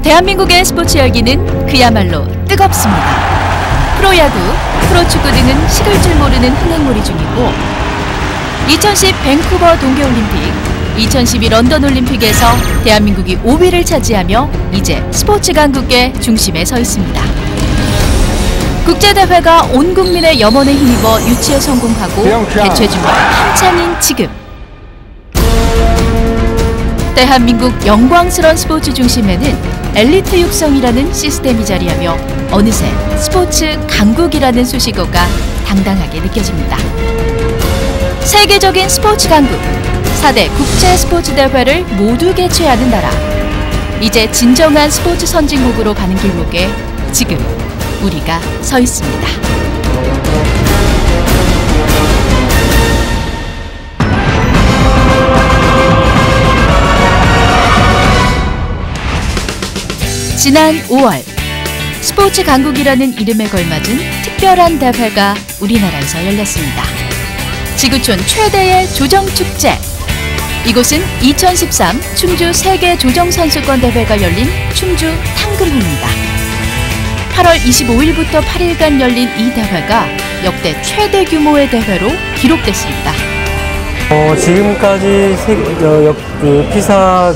대한민국의 스포츠 열기는 그야말로 뜨겁습니다. 프로야구, 프로축구 등은 식을 줄 모르는 흥행몰이 중이고 2010 밴쿠버 동계올림픽, 2012 런던올림픽에서 대한민국이 5위를 차지하며 이제 스포츠 강국의 중심에 서 있습니다. 국제대회가 온 국민의 염원에 힘입어 유치에 성공하고 개최 중인 한창인 지금 대한민국 영광스러운 스포츠 중심에는 엘리트 육성이라는 시스템이 자리하며 어느새 스포츠 강국이라는 수식어가 당당하게 느껴집니다. 세계적인 스포츠 강국, 4대 국제 스포츠 대회를 모두 개최하는 나라. 이제 진정한 스포츠 선진국으로 가는 길목에 지금 우리가 서 있습니다. 지난 5월 스포츠 강국이라는 이름에 걸맞은 특별한 대회가 우리나라에서 열렸습니다. 지구촌 최대의 조정축제. 이곳은 2013 충주 세계조정선수권대회가 열린 충주 탕금호입니다. 8월 25일부터 8일간 열린 이 대회가 역대 최대 규모의 대회로 기록됐습니다. 지금까지 피사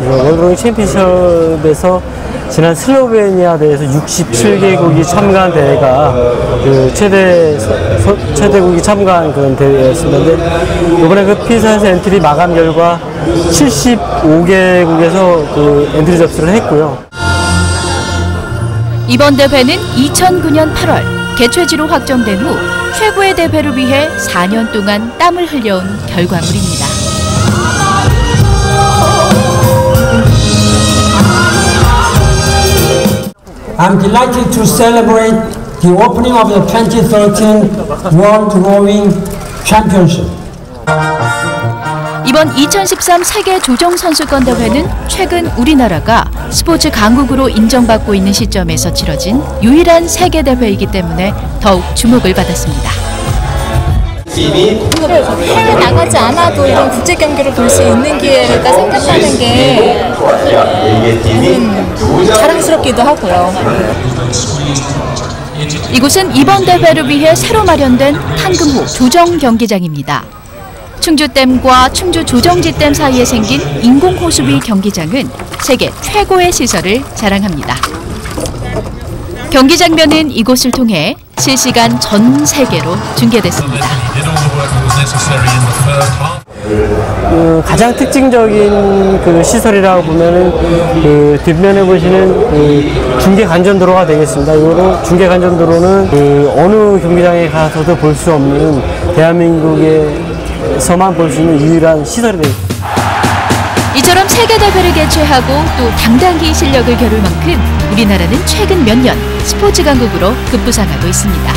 월드로잉 챔피언십에서 지난 슬로베니아 대회에서 67개국이 참가한 대회가 최대국이 참가한 그런 대회였습니다. 근데 이번에 그 피사에서 엔트리 마감 결과 75개국에서 엔트리 접수를 했고요. 이번 대회는 2009년 8월 개최지로 확정된 후 최고의 대회를 위해 4년 동안 땀을 흘려온 결과물입니다. I'm delighted to celebrate the opening of the 2013 World Rowing Championship. 이번 2013 세계 조정 선수권 대회는 최근 우리나라가 스포츠 강국으로 인정받고 있는 시점에서 치러진 유일한 세계 대회이기 때문에 더욱 주목을 받았습니다. 해외 나가지 않아도 이런 국제 경기를 볼 수 있는 기회가 생겼다는 게 자랑스럽기도 하고요. 이곳은 이번 대회를 위해 새로 마련된 탕금호 조정 경기장입니다. 충주댐과 충주 조정지댐 사이에 생긴 인공호수비 경기장은 세계 최고의 시설을 자랑합니다. 경기 장면은 이곳을 통해 실시간 전 세계로 중계됐습니다. 가장 특징적인 시설이라고 보면은 뒷면에 보시는 중계 관전도로가 되겠습니다. 이거로 중계 관전도로는 어느 경기장에 가서도 볼 수 없는 대한민국에서만 볼 수 있는 유일한 시설이 되겠습니다. 이처럼 세계 대회를 개최하고 또 당당히 실력을 겨룰 만큼 우리나라는 최근 몇 년 스포츠 강국으로 급부상하고 있습니다.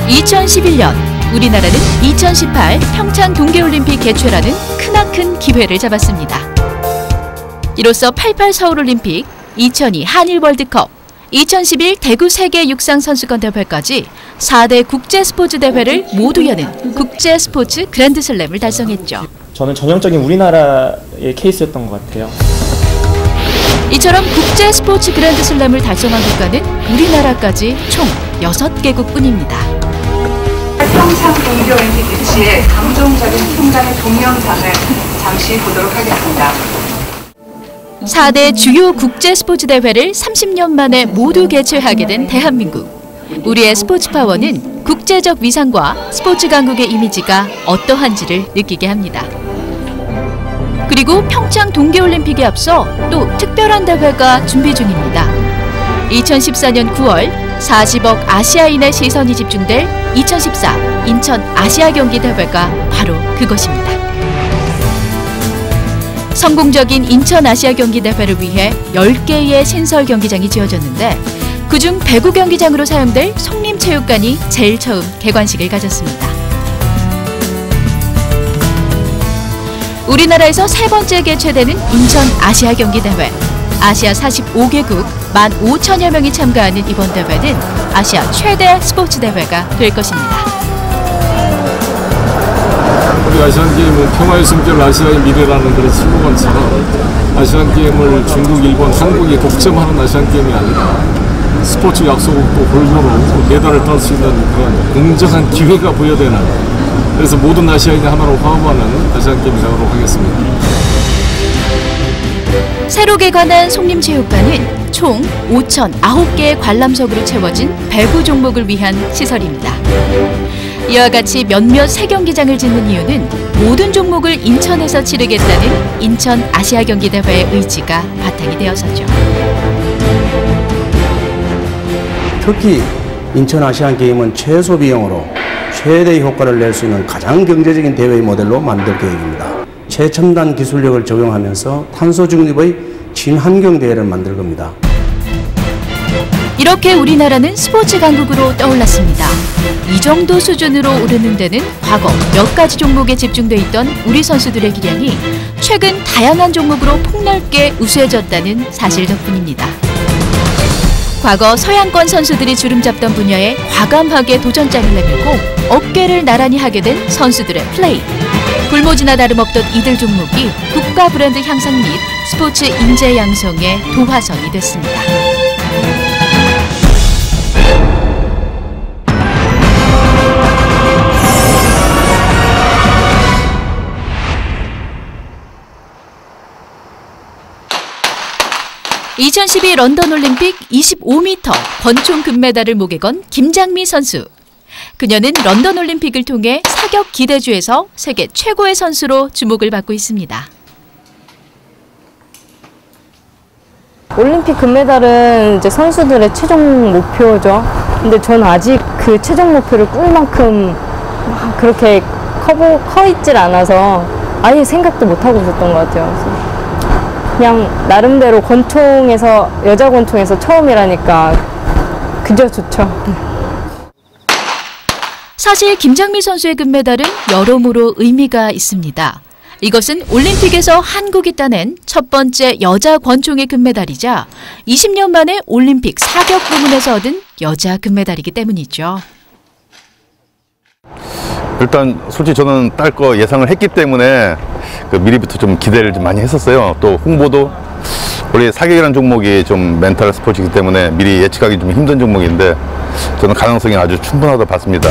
2011년 우리나라는 2018 평창 동계올림픽 개최라는 크나큰 기회를 잡았습니다. 이로써 88 서울올림픽, 2002 한일 월드컵, 2011 대구 세계 육상 선수권 대회까지 4대 국제 스포츠 대회를 모두 여는 국제 스포츠 그랜드슬램을 달성했죠. 저는 전형적인 우리나라의 케이스였던 것 같아요. 이처럼 국제 스포츠 그랜드슬램을 달성한 국가는 우리나라까지 총 6개국뿐입니다. 평창 동계올림픽 개최의 감동적인 순간의 동영상을 잠시 보도록 하겠습니다. 4대 주요 국제 스포츠 대회를 30년 만에 모두 개최하게 된 대한민국. 우리의 스포츠 파워는 국제적 위상과 스포츠 강국의 이미지가 어떠한지를 느끼게 합니다. 그리고 평창 동계올림픽에 앞서 또 특별한 대회가 준비 중입니다. 2014년 9월 40억 아시아인의 시선이 집중될 2014 인천 아시아 경기 대회가 바로 그것입니다. 성공적인 인천 아시아 경기 대회를 위해 10개의 신설 경기장이 지어졌는데 그중 배구 경기장으로 사용될 송림체육관이 제일 처음 개관식을 가졌습니다. 우리나라에서 세 번째 개최되는 인천 아시아 경기 대회. 아시아 45개국 15,000여 명이 참가하는 이번 대회는 아시아 최대 스포츠 대회가 될 것입니다. 우리가 아시안게임은 평화의 숨결 아시아의 미래라는 그런 슬로건처럼 아시안게임을 중국, 일본, 한국이 독점하는 아시안게임이 아니라 스포츠 약소국도 골고루 메달을 딸 수 있는 그런 공정한 기회가 부여되는, 그래서 모든 아시아인이 하나로 화합하는 아시안게임이 되도록 하겠습니다. 새로 개관한 송림체육관은 총 5,009개의 관람석으로 채워진 배구 종목을 위한 시설입니다. 이와 같이 몇몇 새 경기장을 짓는 이유는 모든 종목을 인천에서 치르겠다는 인천 아시아경기대회의 의지가 바탕이 되어서죠. 특히 인천 아시안게임은 최소 비용으로 최대의 효과를 낼 수 있는 가장 경제적인 대회 모델로 만들 계획입니다. 최첨단 기술력을 적용하면서 탄소 중립의 친환경 대회를 만들 겁니다. 이렇게 우리나라는 스포츠 강국으로 떠올랐습니다. 이 정도 수준으로 오르는 데는 과거 몇 가지 종목에 집중돼 있던 우리 선수들의 기량이 최근 다양한 종목으로 폭넓게 우수해졌다는 사실 덕분입니다. 과거 서양권 선수들이 주름 잡던 분야에 과감하게 도전장을 내밀고 어깨를 나란히 하게 된 선수들의 플레이. 불모지나 다름없던 이들 종목이 국가 브랜드 향상 및 스포츠 인재 양성의 도화선이 됐습니다. (2012) 런던 올림픽 25m 권총 금메달을 목에 건 김장미 선수. 그녀는 런던 올림픽을 통해 사격 기대주에서 세계 최고의 선수로 주목을 받고 있습니다. 올림픽 금메달은 이제 선수들의 최종 목표죠. 근데 저는 아직 그 최종 목표를 꿀 만큼 막 그렇게 커 있질 않아서 아예 생각도 못 하고 있었던 것 같아요. 그래서 그냥 나름대로 권총에서, 여자 권총에서 처음이라니까 그저 좋죠. 사실 김장미 선수의 금메달은 여러모로 의미가 있습니다. 이것은 올림픽에서 한국이 따낸 첫 번째 여자 권총의 금메달이자 20년 만에 올림픽 사격 부문에서 얻은 여자 금메달이기 때문이죠. 일단 솔직히 저는 딸 거 예상을 했기 때문에 미리부터 좀 기대를 좀 많이 했었어요. 또 홍보도 원래 사격이라는 종목이 좀 멘탈 스포츠이기 때문에 미리 예측하기 좀 힘든 종목인데 저는 가능성이 아주 충분하다고 봤습니다.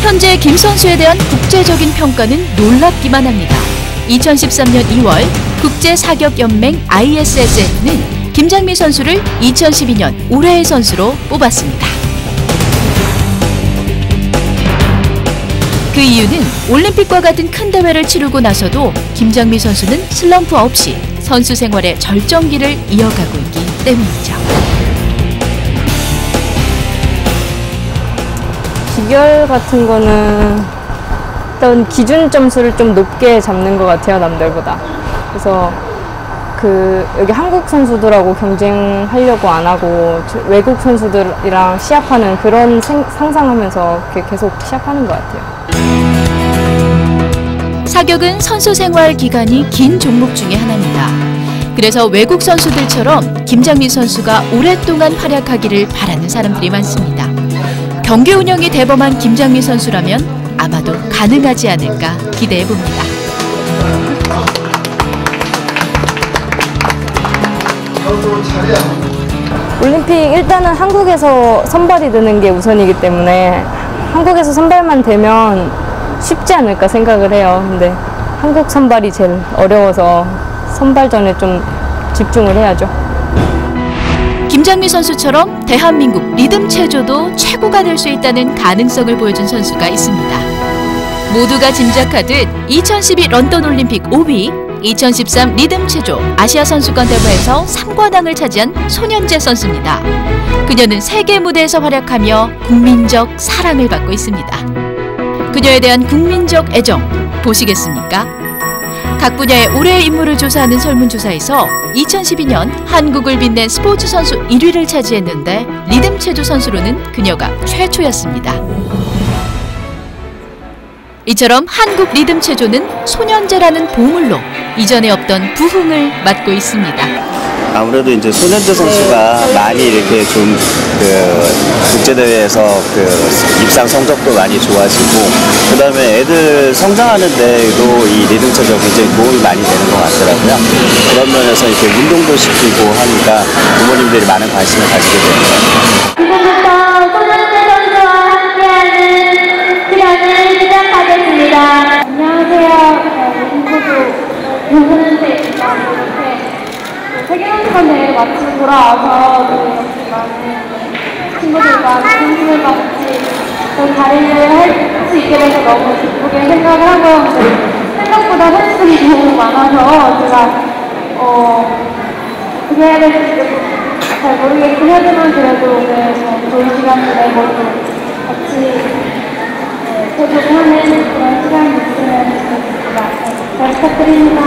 현재 김 선수에 대한 국제적인 평가는 놀랍기만 합니다. 2013년 2월 국제사격연맹 ISSF는 김장미 선수를 2012년 올해의 선수로 뽑았습니다. 그 이유는 올림픽과 같은 큰 대회를 치르고 나서도 김장미 선수는 슬럼프 없이 선수 생활의 절정기를 이어가고 있기 때문이죠. 비결 같은 거는 일단 기준 점수를 좀 높게 잡는 것 같아요, 남들보다. 그래서 여기 한국 선수들하고 경쟁하려고 안 하고 외국 선수들이랑 시합하는 그런 상상하면서 계속 시합하는 것 같아요. 사격은 선수 생활 기간이 긴 종목 중에 하나입니다. 그래서 외국 선수들처럼 김장미 선수가 오랫동안 활약하기를 바라는 사람들이 많습니다. 경기 운영이 대범한 김장미 선수라면 아마도 가능하지 않을까 기대해봅니다. 올림픽 일단은 한국에서 선발이 되는 게 우선이기 때문에 한국에서 선발만 되면 쉽지 않을까 생각을 해요. 근데 한국 선발이 제일 어려워서 선발전에 좀 집중을 해야죠. 김장미 선수처럼 대한민국 리듬 체조도 최고가 될 수 있다는 가능성을 보여준 선수가 있습니다. 모두가 짐작하듯 2012 런던 올림픽 5위, 2013 리듬 체조 아시아 선수권 대회에서 3관왕을 차지한 손현재 선수입니다. 그녀는 세계 무대에서 활약하며 국민적 사랑을 받고 있습니다. 그녀에 대한 국민적 애정 보시겠습니까? 각 분야의 올해의 인물을 조사하는 설문조사에서 2012년 한국을 빛낸 스포츠 선수 1위를 차지했는데 리듬 체조 선수로는 그녀가 최초였습니다. 이처럼 한국 리듬 체조는 소년제라는 보물로 이전에 없던 부흥을 맞고 있습니다. 아무래도 이제 손현재 선수가 많이 이렇게 좀 국제대회에서 입상 성적도 많이 좋아지고, 그 다음에 애들 성장하는 데도 이 리듬 체조 굉장히 도움이 많이 되는 것 같더라고요. 그런 면에서 이렇게 운동도 시키고 하니까 부모님들이 많은 관심을 가지게 됩니다. 지금부터 손현재 선수와 함께하는 수련을 시작하겠습니다. 안녕하세요. 손현재입니다. 세계선수권 대회 마치고 돌아와서 이렇게 많은 친구들과 선수들과 같이 자리를 할 수 있게 돼서 너무 기쁘게 생각을 하고, 생각보다 선수들이 너무 많아서 제가 어떻게 해야 될지 잘 모르겠긴 하지만 그래도 오늘 좋은 시간을 내고 같이 소통하는 그런 시간이 있으면 좋겠습니다. 잘 부탁드립니다.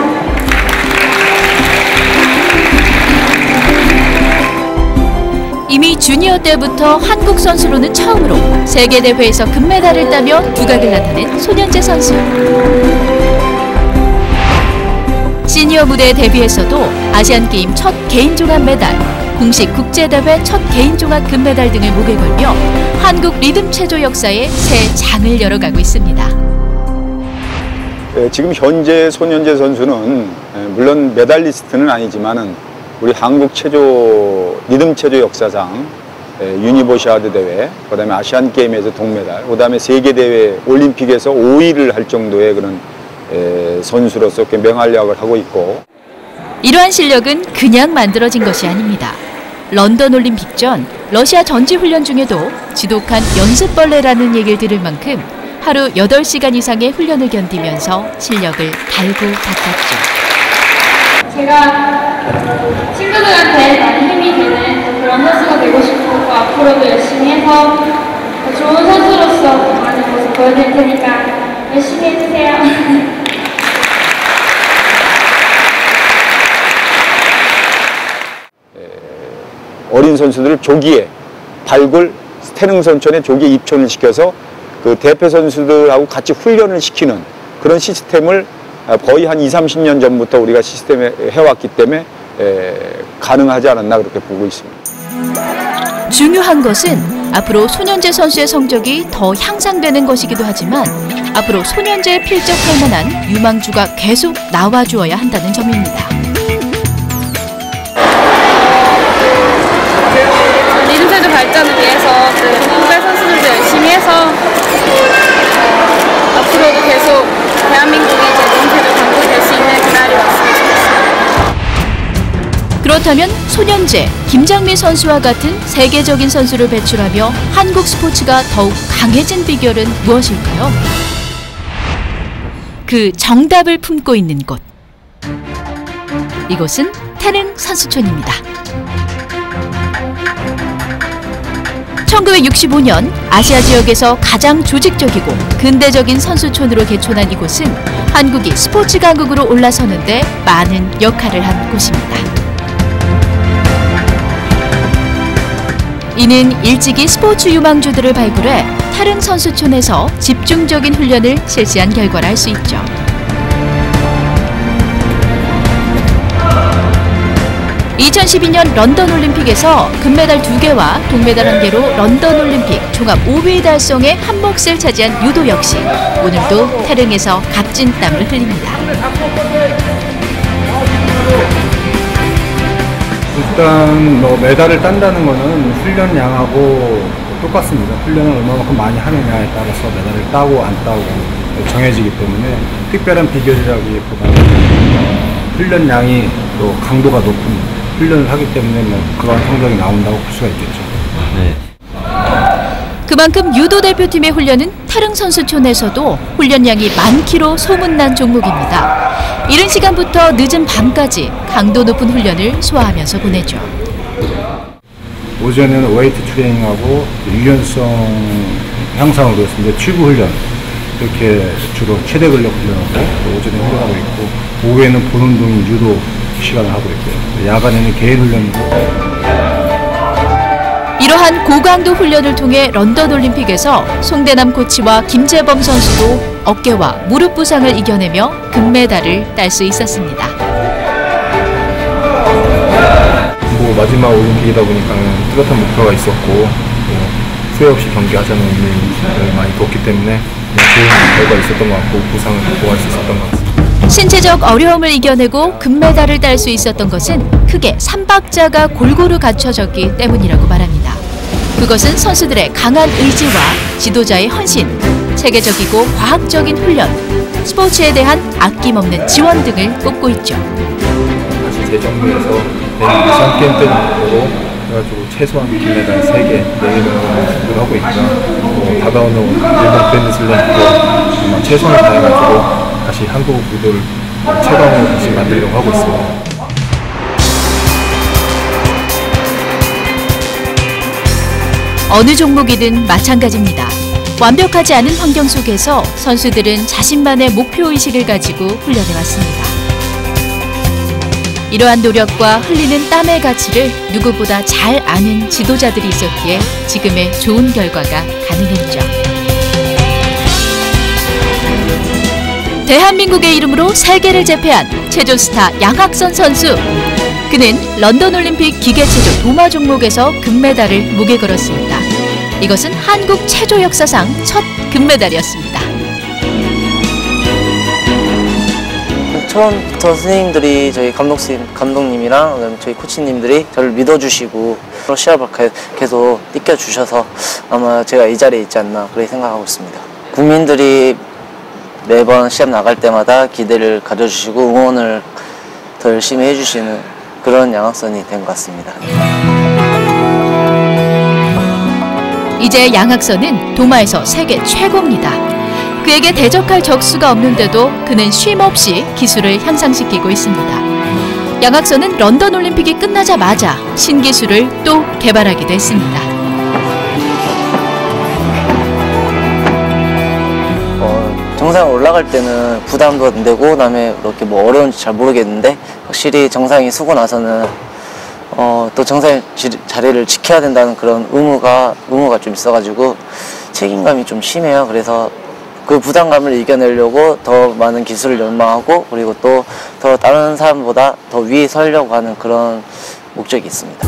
이미 주니어 때부터 한국 선수로는 처음으로 세계대회에서 금메달을 따며 두각을 나타낸 손현재 선수. 시니어 무대에 데뷔해서도 아시안게임 첫 개인 종합 메달, 공식 국제대회 첫 개인 종합 금메달 등을 목에 걸며 한국 리듬 체조 역사에 새 장을 열어가고 있습니다. 지금 현재 손현재 선수는 물론 메달리스트는 아니지만은 우리 한국 체조 리듬 체조 역사상 유니버시아드 대회, 그다음에 아시안 게임에서 동메달, 그다음에 세계 대회 올림픽에서 5위를 할 정도의 그런 선수로서 꽤 명활약을 하고 있고, 이러한 실력은 그냥 만들어진 것이 아닙니다. 런던 올림픽 전 러시아 전지 훈련 중에도 지독한 연습벌레라는 얘기를 들을 만큼 하루 8시간 이상의 훈련을 견디면서 실력을 갈고 닦았죠. 제가 친구들한테 많이 힘이 되는 그런 선수가 되고 싶고, 앞으로도 열심히 해서 좋은 선수로서 많은 모습 보여드릴 테니까 열심히 해주세요. 어린 선수들을 조기에 발굴, 태릉 선천에 조기에 입촌을 시켜서 그 대표 선수들하고 같이 훈련을 시키는 그런 시스템을 거의 한 20-30년 전부터 우리가 시스템에 해왔기 때문에 가능하지 않았나 그렇게 보고 있습니다. 중요한 것은 앞으로 손현재 선수의 성적이 더 향상되는 것이기도 하지만 앞으로 손현재에 필적할 만한 유망주가 계속 나와주어야 한다는 점입니다. 리듬 체조 발전을 위해서 후배 선수들도 열심히 해서 앞으로도 계속 대한민국이 리듬 체조 강국이 될 수 있는 그날이 왔으면 좋겠습니다. 그렇다면 손현재, 김장미 선수와 같은 세계적인 선수를 배출하며 한국 스포츠가 더욱 강해진 비결은 무엇일까요? 그 정답을 품고 있는 곳. 이곳은 태릉 선수촌입니다. 1965년 아시아 지역에서 가장 조직적이고 근대적인 선수촌으로 개촌한 이곳은 한국이 스포츠 강국으로 올라서는데 많은 역할을 한 곳입니다. 이는 일찍이 스포츠 유망주들을 발굴해 태릉 선수촌에서 집중적인 훈련을 실시한 결과라 할 수 있죠. (2012년) 런던 올림픽에서 금메달 2개와 동메달 1개로 런던 올림픽 종합 5위 달성에 한 몫을 차지한 유도 역시 오늘도 태릉에서 값진 땀을 흘립니다. 일단 메달을 딴다는 거는 훈련량하고 똑같습니다. 훈련을 얼마만큼 많이 하느냐에 따라서 메달을 따고 안 따고 정해지기 때문에 특별한 비결이라기보다는 훈련량이 또 강도가 높은 훈련을 하기 때문에 그런 성적이 나온다고 볼 수가 있겠죠. 네. 그만큼 유도 대표팀의 훈련은 태릉 선수촌에서도 훈련량이 많기로 소문난 종목입니다. 이른 시간부터 늦은 밤까지 강도 높은 훈련을 소화하면서 보내죠. 오전에는 웨이트 트레이닝하고 유연성 향상을 위해서 취구 훈련 이렇게 주로 최대 근력 훈련하고 오전에 훈련하고 있고, 오후에는 본 운동인 유도 시간을 하고 있고요. 야간에는 개인 훈련이고. 이러한 고강도 훈련을 통해 런던 올림픽에서 송대남 코치와 김재범 선수도 어깨와 무릎 부상을 이겨내며 금메달을 딸 수 있었습니다. 또 마지막 올림픽이다 보니까 뚜렷한 목표가 있었고 후회 없이 경기하자는 의미를 많이 뒀기 때문에 좋은 결과가 있었던 것 같고 부상을 극복할 수 있었던 것 같습니다. 신체적 어려움을 이겨내고 금메달을 딸 수 있었던 것은 크게 3박자가 골고루 갖춰졌기 때문이라고 말합니다. 그것은 선수들의 강한 의지와 지도자의 헌신, 체계적이고 과학적인 훈련, 스포츠에 대한 아낌없는 지원 등을 꼽고 있죠. 다시 재정비해서 내년 아시안게임 때는 목표로 그래가지고 최소한 금메달 3개, 4개 정도는 목표를 하고 있고요. 다가오는 일본 그랜드슬램도 최선을 다해가지고 다시 한국 무대를 최강으로 다시 만들려고 하고 있습니다. 어느 종목이든 마찬가지입니다. 완벽하지 않은 환경 속에서 선수들은 자신만의 목표의식을 가지고 훈련해왔습니다. 이러한 노력과 흘리는 땀의 가치를 누구보다 잘 아는 지도자들이 있었기에 지금의 좋은 결과가 가능했죠. 대한민국의 이름으로 세계를 제패한 체조스타 양학선 선수. 그는 런던 올림픽 기계체조 도마 종목에서 금메달을 목에 걸었습니다. 이것은 한국 체조 역사상 첫 금메달이었습니다. 처음부터 선생님들이 저희 감독님이랑 그다음에 저희 코치님들이 저를 믿어주시고 시합을 계속 띄켜주셔서 아마 제가 이 자리에 있지 않나 그렇게 생각하고 있습니다. 국민들이 매번 시합 나갈 때마다 기대를 가져주시고 응원을 더 열심히 해주시는 그런 양학선이 된 것 같습니다. 이제 양학선은 도마에서 세계 최고입니다. 그에게 대적할 적수가 없는데도 그는 쉼없이 기술을 향상시키고 있습니다. 양학선은 런던 올림픽이 끝나자마자 신기술을 또 개발하기도 했습니다. 정상 올라갈 때는 부담도 안 되고 그다음에 이렇게 뭐 어려운지 잘 모르겠는데 확실히 정상에 서고 나서는 또 정상의 자리를 지켜야 된다는 그런 의무가 좀 있어가지고 책임감이 좀 심해요. 그래서 그 부담감을 이겨내려고 더 많은 기술을 연마하고 그리고 또 더 다른 사람보다 더 위에 서려고 하는 그런 목적이 있습니다.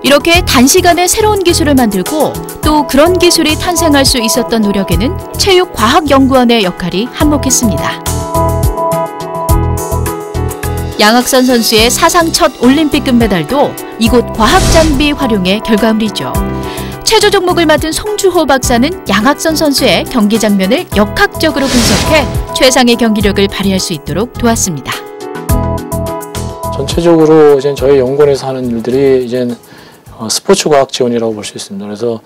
이렇게 단시간에 새로운 기술을 만들고 또 그런 기술이 탄생할 수 있었던 노력에는 체육과학연구원의 역할이 한몫했습니다. 양학선 선수의 사상 첫 올림픽 금메달도 이곳 과학장비 활용의 결과물이죠. 체조 종목을 맡은 송주호 박사는 양학선 선수의 경기 장면을 역학적으로 분석해 최상의 경기력을 발휘할 수 있도록 도왔습니다. 전체적으로 이제 저희 연구원에서 하는 일들이 이제 스포츠 과학 지원이라고 볼 수 있습니다. 그래서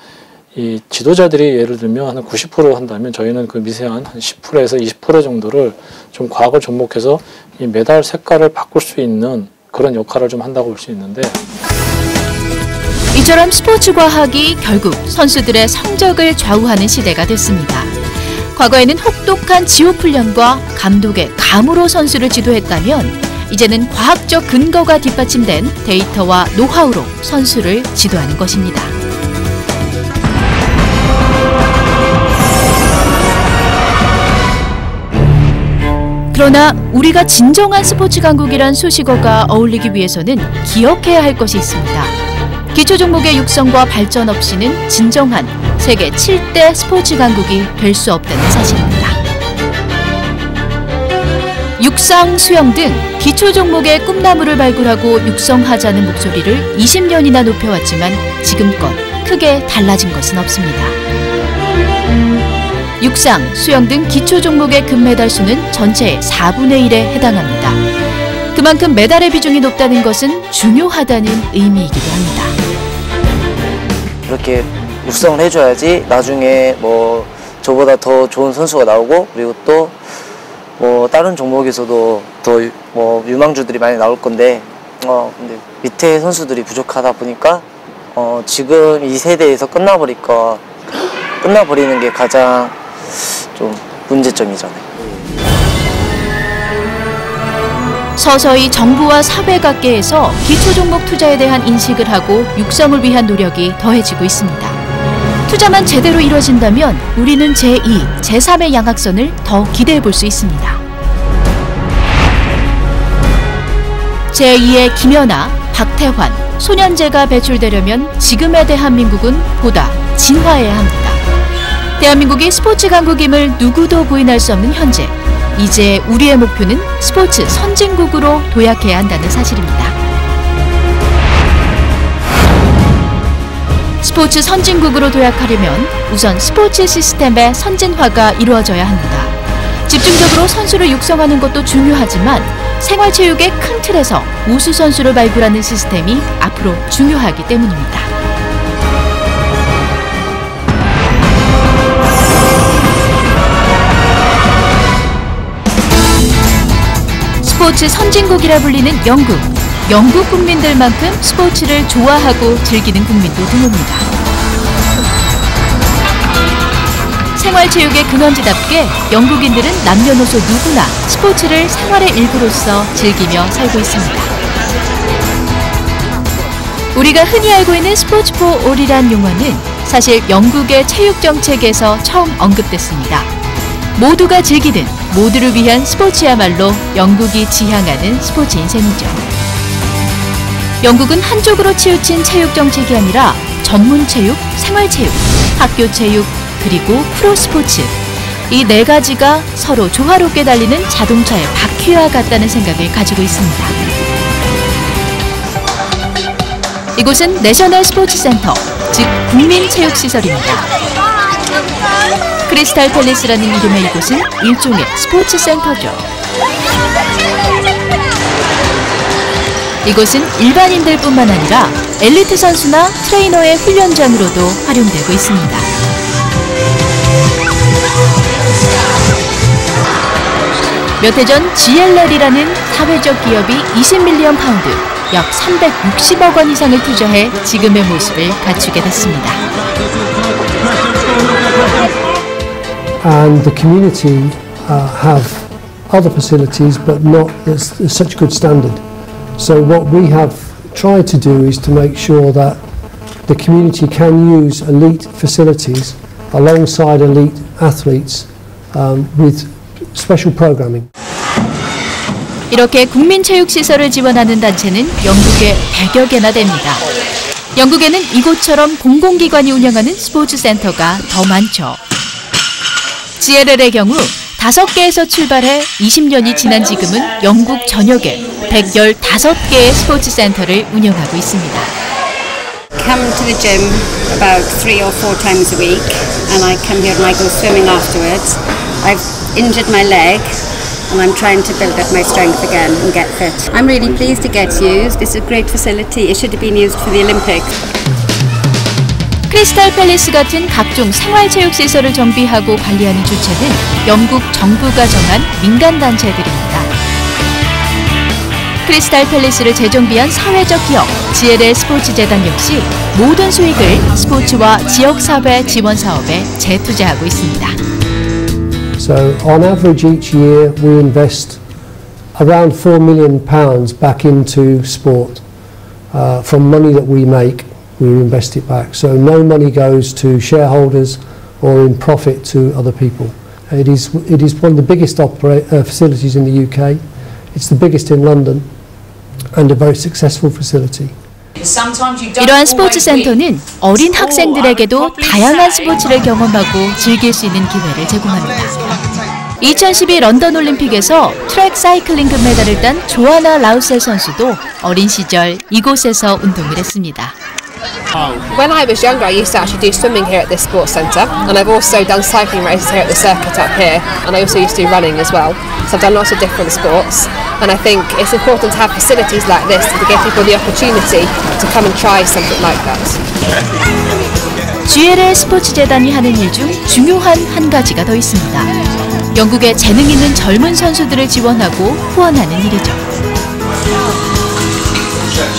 이 지도자들이 예를 들면 한 90% 한다면 저희는 그 미세한 한 10%에서 20% 정도를 좀 과학을 접목해서 이 메달 색깔을 바꿀 수 있는 그런 역할을 좀 한다고 볼 수 있는데, 이처럼 스포츠 과학이 결국 선수들의 성적을 좌우하는 시대가 됐습니다. 과거에는 혹독한 지옥 훈련과 감독의 감으로 선수를 지도했다면 이제는 과학적 근거가 뒷받침된 데이터와 노하우로 선수를 지도하는 것입니다. 그러나 우리가 진정한 스포츠 강국이란 수식어가 어울리기 위해서는 기억해야 할 것이 있습니다. 기초 종목의 육성과 발전 없이는 진정한 세계 7대 스포츠 강국이 될 수 없다는 사실입니다. 육상, 수영 등 기초 종목의 꿈나무를 발굴하고 육성하자는 목소리를 20년이나 높여왔지만 지금껏 크게 달라진 것은 없습니다. 육상, 수영 등 기초 종목의 금메달 수는 전체의 4분의 1에 해당합니다. 그만큼 메달의 비중이 높다는 것은 중요하다는 의미이기도 합니다. 이렇게 육성을 해줘야지 나중에 뭐 저보다 더 좋은 선수가 나오고 그리고 또 뭐 다른 종목에서도 더 뭐 유망주들이 많이 나올 건데 근데 밑에 선수들이 부족하다 보니까 지금 이 세대에서 끝나버리는 게 가장 좀 문제점이잖아요. 서서히 정부와 사회가 깨에서 기초 종목 투자에 대한 인식을 하고 육성을 위한 노력이 더해지고 있습니다. 투자만 제대로 이루어진다면 우리는 제2, 제3의 양학선을 더 기대해 볼 수 있습니다. 제2의 김연아, 박태환, 손현재가 배출되려면 지금의 대한민국은 보다 진화해야 합니다. 대한민국이 스포츠 강국임을 누구도 부인할 수 없는 현재, 이제 우리의 목표는 스포츠 선진국으로 도약해야 한다는 사실입니다. 스포츠 선진국으로 도약하려면 우선 스포츠 시스템의 선진화가 이루어져야 합니다. 집중적으로 선수를 육성하는 것도 중요하지만 생활체육의 큰 틀에서 우수 선수를 발굴하는 시스템이 앞으로 중요하기 때문입니다. 스포츠 선진국이라 불리는 영국. 영국 국민들만큼 스포츠를 좋아하고 즐기는 국민도 드뭅니다. 생활체육의 근원지답게 영국인들은 남녀노소 누구나 스포츠를 생활의 일부로서 즐기며 살고 있습니다. 우리가 흔히 알고 있는 스포츠 포 올이란 용어는 사실 영국의 체육 정책에서 처음 언급됐습니다. 모두가 즐기는, 모두를 위한 스포츠야말로 영국이 지향하는 스포츠인 셈이죠. 영국은 한쪽으로 치우친 체육 정책이 아니라 전문 체육, 생활체육, 학교 체육, 그리고 프로스포츠, 이 네 가지가 서로 조화롭게 달리는 자동차의 바퀴와 같다는 생각을 가지고 있습니다. 이곳은 내셔널 스포츠 센터, 즉 국민체육시설입니다. 크리스탈 팰리스라는 이름의 이곳은 일종의 스포츠 센터죠. 이곳은 일반인들뿐만 아니라 엘리트 선수나 트레이너의 훈련장으로도 활용되고 있습니다. 몇 해 전 GLL이라는 사회적 기업이 20밀리언 파운드, 약 360억 원 이상을 투자해 지금의 모습을 갖추게 됐습니다. And the community have other facilities, but not at such good standard. So what we have tried to do is to make sure that the community can use elite facilities alongside elite athletes with special programming. 이렇게 국민체육시설을 지원하는 단체는 영국에 100여 개나 됩니다. 영국에는 이곳처럼 공공기관이 운영하는 스포츠 센터가 더 많죠. GLL의 경우 5개에서 출발해 20년이 지난 지금은 영국 전역에 115개의 스포츠 센터를 운영하고 있습니다. Come to the gym about 3 or 4 times a week, and I come here and I go swimming afterwards. I've injured my leg, and I'm trying to build up my strength again and get fit. I'm really pleased it gets used. It's a great facility. It should have been used for the Olympics. 크리스탈 팰리스 같은 각종 생활체육시설을 정비하고 관리하는 주체는 영국 정부가 정한 민간단체들입니다. 크리스탈 팰리스를 재정비한 사회적 기업 GLL 스포츠재단 역시 모든 수익을 스포츠와 지역사회 지원 사업에 재투자하고 있습니다. So on average each year we invest around £4 million back into sport. From money that we make, we invest it back. So no money goes to shareholders or in profit to other people. It is one of the biggest facilities in the UK. It's the biggest in London and a very successful facility. 이러한 스포츠 센터는 어린 학생들에게도 다양한 스포츠를 경험하고 즐길 수 있는 기회를 제공합니다. 2012 런던 올림픽에서 트랙 사이클링 금메달을 딴 조아나 라우셀 선수도 어린 시절 이곳에서 운동을 했습니다. When I was younger, I used to actually do swimming here at this sports centre, and I've also done cycling races here at the circuit up here, and I also used to do running as well. So I've done lots of different sports, and I think it's important to have facilities like this to give people the opportunity to come and try something like that. GLL 스포츠재단이 하는 일 중 중요한 한 가지가 더 있습니다. 영국의 재능 있는 젊은 선수들을 지원하고 후원하는 일이죠.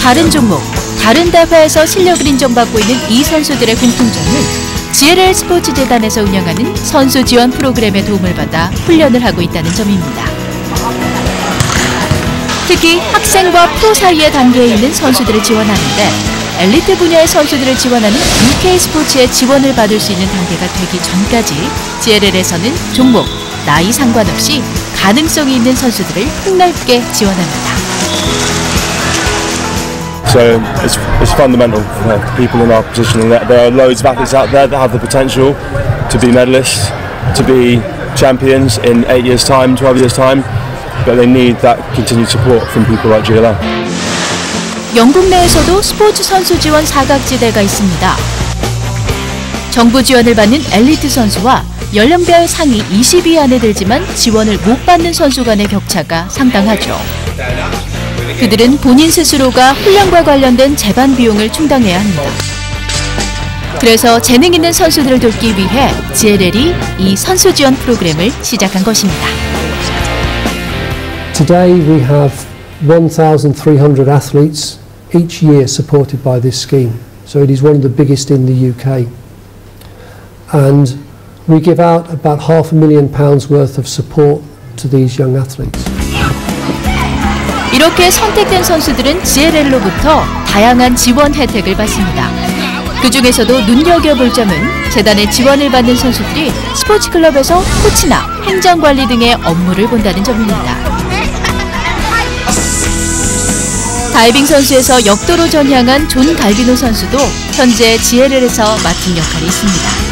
다른 종목, 다른 대회에서 실력을 인정받고 있는 이 선수들의 공통점은 GLL 스포츠재단에서 운영하는 선수 지원 프로그램의 도움을 받아 훈련을 하고 있다는 점입니다. 특히 학생과 프로 사이의 단계에 있는 선수들을 지원하는데 엘리트 분야의 선수들을 지원하는 UK 스포츠의 지원을 받을 수 있는 단계가 되기 전까지 GLL에서는 종목, 나이 상관없이 가능성이 있는 선수들을 폭넓게 지원합니다. So it's fundamental for people in our position, and there are loads of athletes out there that have the potential to be medalists, to be champions in 8 years' time, 12 years' time, but they need that continued support from people like GLR. 영국 내에서도 스포츠 선수 지원 사각지대가 있습니다. 정부 지원을 받는 엘리트 선수와 연령별 상위 20위 안에 들지만 지원을 못 받는 선수 간의 격차가 상당하죠. 그들은 본인 스스로가 훈련과 관련된 재반 비용을 충당해야 합니다. 그래서 재능 있는 선수들을 돕기 위해 GLL이 이 선수 지원 프로그램을 시작한 것입니다. Today we have 1,300 athletes each year supported by this scheme. So it is one of the biggest in the UK. And we give out about £500,000 worth of support to these young athletes. 이렇게 선택된 선수들은 GLL로부터 다양한 지원 혜택을 받습니다. 그 중에서도 눈여겨볼 점은 재단의 지원을 받는 선수들이 스포츠 클럽에서 코치나 행정관리 등의 업무를 본다는 점입니다. 다이빙 선수에서 역도로 전향한 존 갈비노 선수도 현재 GLL에서 맡은 역할이 있습니다.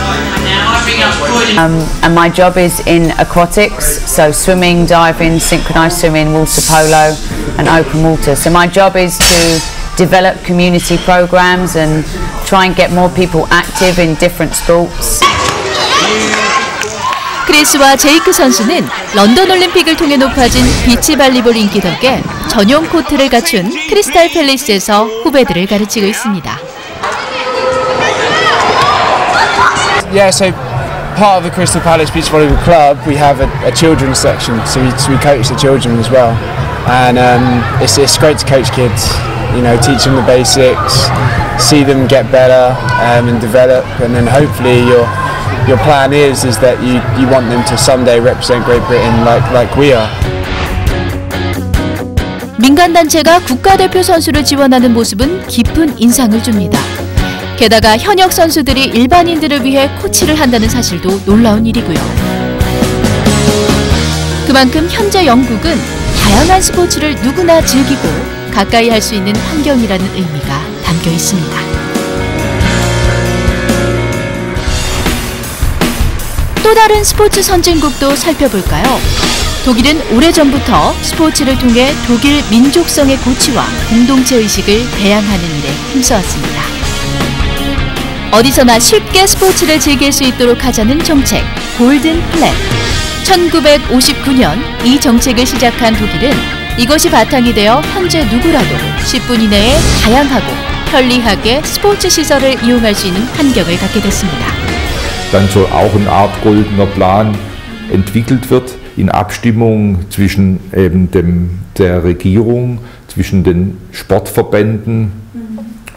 And my job is in aquatics, so swimming, diving, synchronized swimming, water polo and open water. So my job is to develop community programs and try and get more people active in different sports. 크리스와 제이크 선수는 런던 올림픽을 통해 높아진 비치 발리볼 인기 덕에 전용 코트를 갖춘 크리스탈 팰리스에서 후배들을 가르치고 있습니다. Yeah, so part of the Crystal Palace Beach Volleyball Club, we have a children's section, so we coach the children as well, and it's great to coach kids. You know, teach them the basics, see them get better and develop, and then hopefully your plan is that you want them to someday represent Great Britain like we are. 민간 단체가 국가대표 선수를 지원하는 모습은 깊은 인상을 줍니다. 게다가 현역 선수들이 일반인들을 위해 코치를 한다는 사실도 놀라운 일이고요. 그만큼 현재 영국은 다양한 스포츠를 누구나 즐기고 가까이 할 수 있는 환경이라는 의미가 담겨 있습니다. 또 다른 스포츠 선진국도 살펴볼까요? 독일은 오래전부터 스포츠를 통해 독일 민족성의 고취와 공동체 의식을 배양하는 일에 힘써왔습니다. 어디서나 쉽게 스포츠를 즐길 수 있도록 하자는 정책, 골든 플랜. 1959년 이 정책을 시작한 독일은 이것이 바탕이 되어 현재 누구라도 10분 이내에 다양하고 편리하게 스포츠 시설을 이용할 수 있는 환경을 갖게 됐습니다. Dann so auch eine Art goldener Plan entwickelt wird in Abstimmung zwischen eben der Regierung, zwischen den Sportverbänden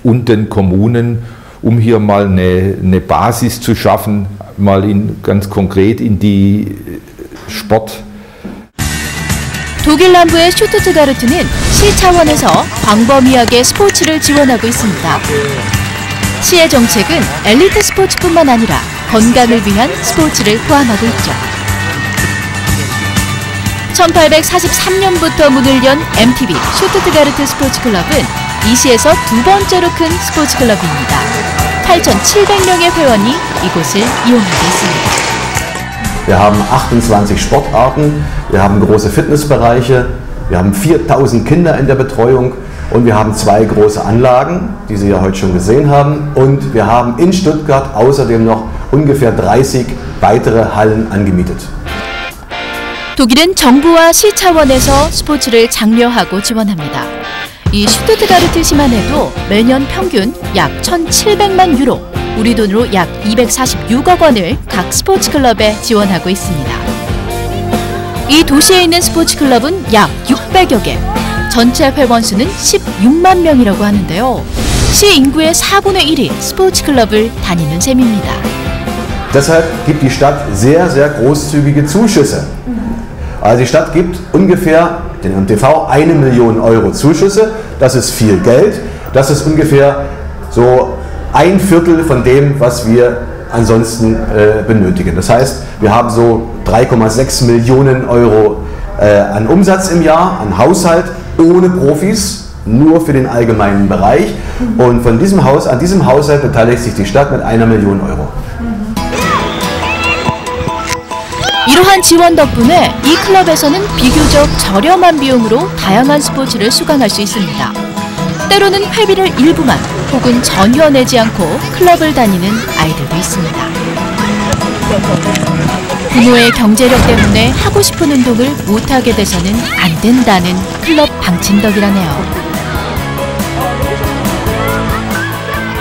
und den Kommunen, um hier mal eine Basis zu schaffen, mal ganz konkret in die Sport. 독일 남부의 슈투트가르트는 시 차원에서 광범위하게 스포츠를 지원하고 있습니다. 시의 정책은 엘리트 스포츠뿐만 아니라 건강을 위한 스포츠를 포함하고 있죠. 1843년부터 문을 연 MTB 슈투트가르트 스포츠클럽은 이 시에서 두 번째로 큰 스포츠클럽입니다. 8,700명의 회원이 이곳을 이용하고 있습니다. Wir haben 28 Sportarten, wir haben große Fitnessbereiche, wir haben 4.000 Kinder in der Betreuung und wir haben 2 große Anlagen, die Sie ja heute schon gesehen haben, und wir haben in Stuttgart außerdem noch ungefähr 30 weitere Hallen angemietet. 독일은 정부와 시 차원에서 스포츠를 장려하고 지원합니다. 이 슈투트가르트 시만 해도 매년 평균 약 1,700만 유로, 우리 돈으로 약 246억 원을 각 스포츠 클럽에 지원하고 있습니다. 이 도시에 있는 스포츠 클럽은 약 600여 개, 전체 회원 수는 16만 명이라고 하는데요. 시 인구의 4분의 1이 스포츠 클럽을 다니는 셈입니다. Deshalb gibt die Stadt sehr, sehr großzügige Zuschüsse. Also die Stadt gibt ungefähr den MTV 1 Million Euro Zuschüsse. Das ist viel Geld. Das ist ungefähr so 1/4 von dem, was wir ansonsten benötigen. Das heißt, wir haben so 3,6 Millionen Euro an Umsatz im Jahr, an Haushalt, ohne Profis. nur für den allgemeinen Bereich. Und von diesem an diesem Haushalt beteiligt sich die Stadt mit 1 Million Euro. 이러한 지원 덕분에 이 클럽에서는 비교적 저렴한 비용으로 다양한 스포츠를 수강할 수 있습니다. 때로는 회비를 일부만 혹은 전혀 내지 않고 클럽을 다니는 아이들도 있습니다. 부모의 경제력 때문에 하고 싶은 운동을 못하게 돼서는 안 된다는 클럽 방침덕이라네요.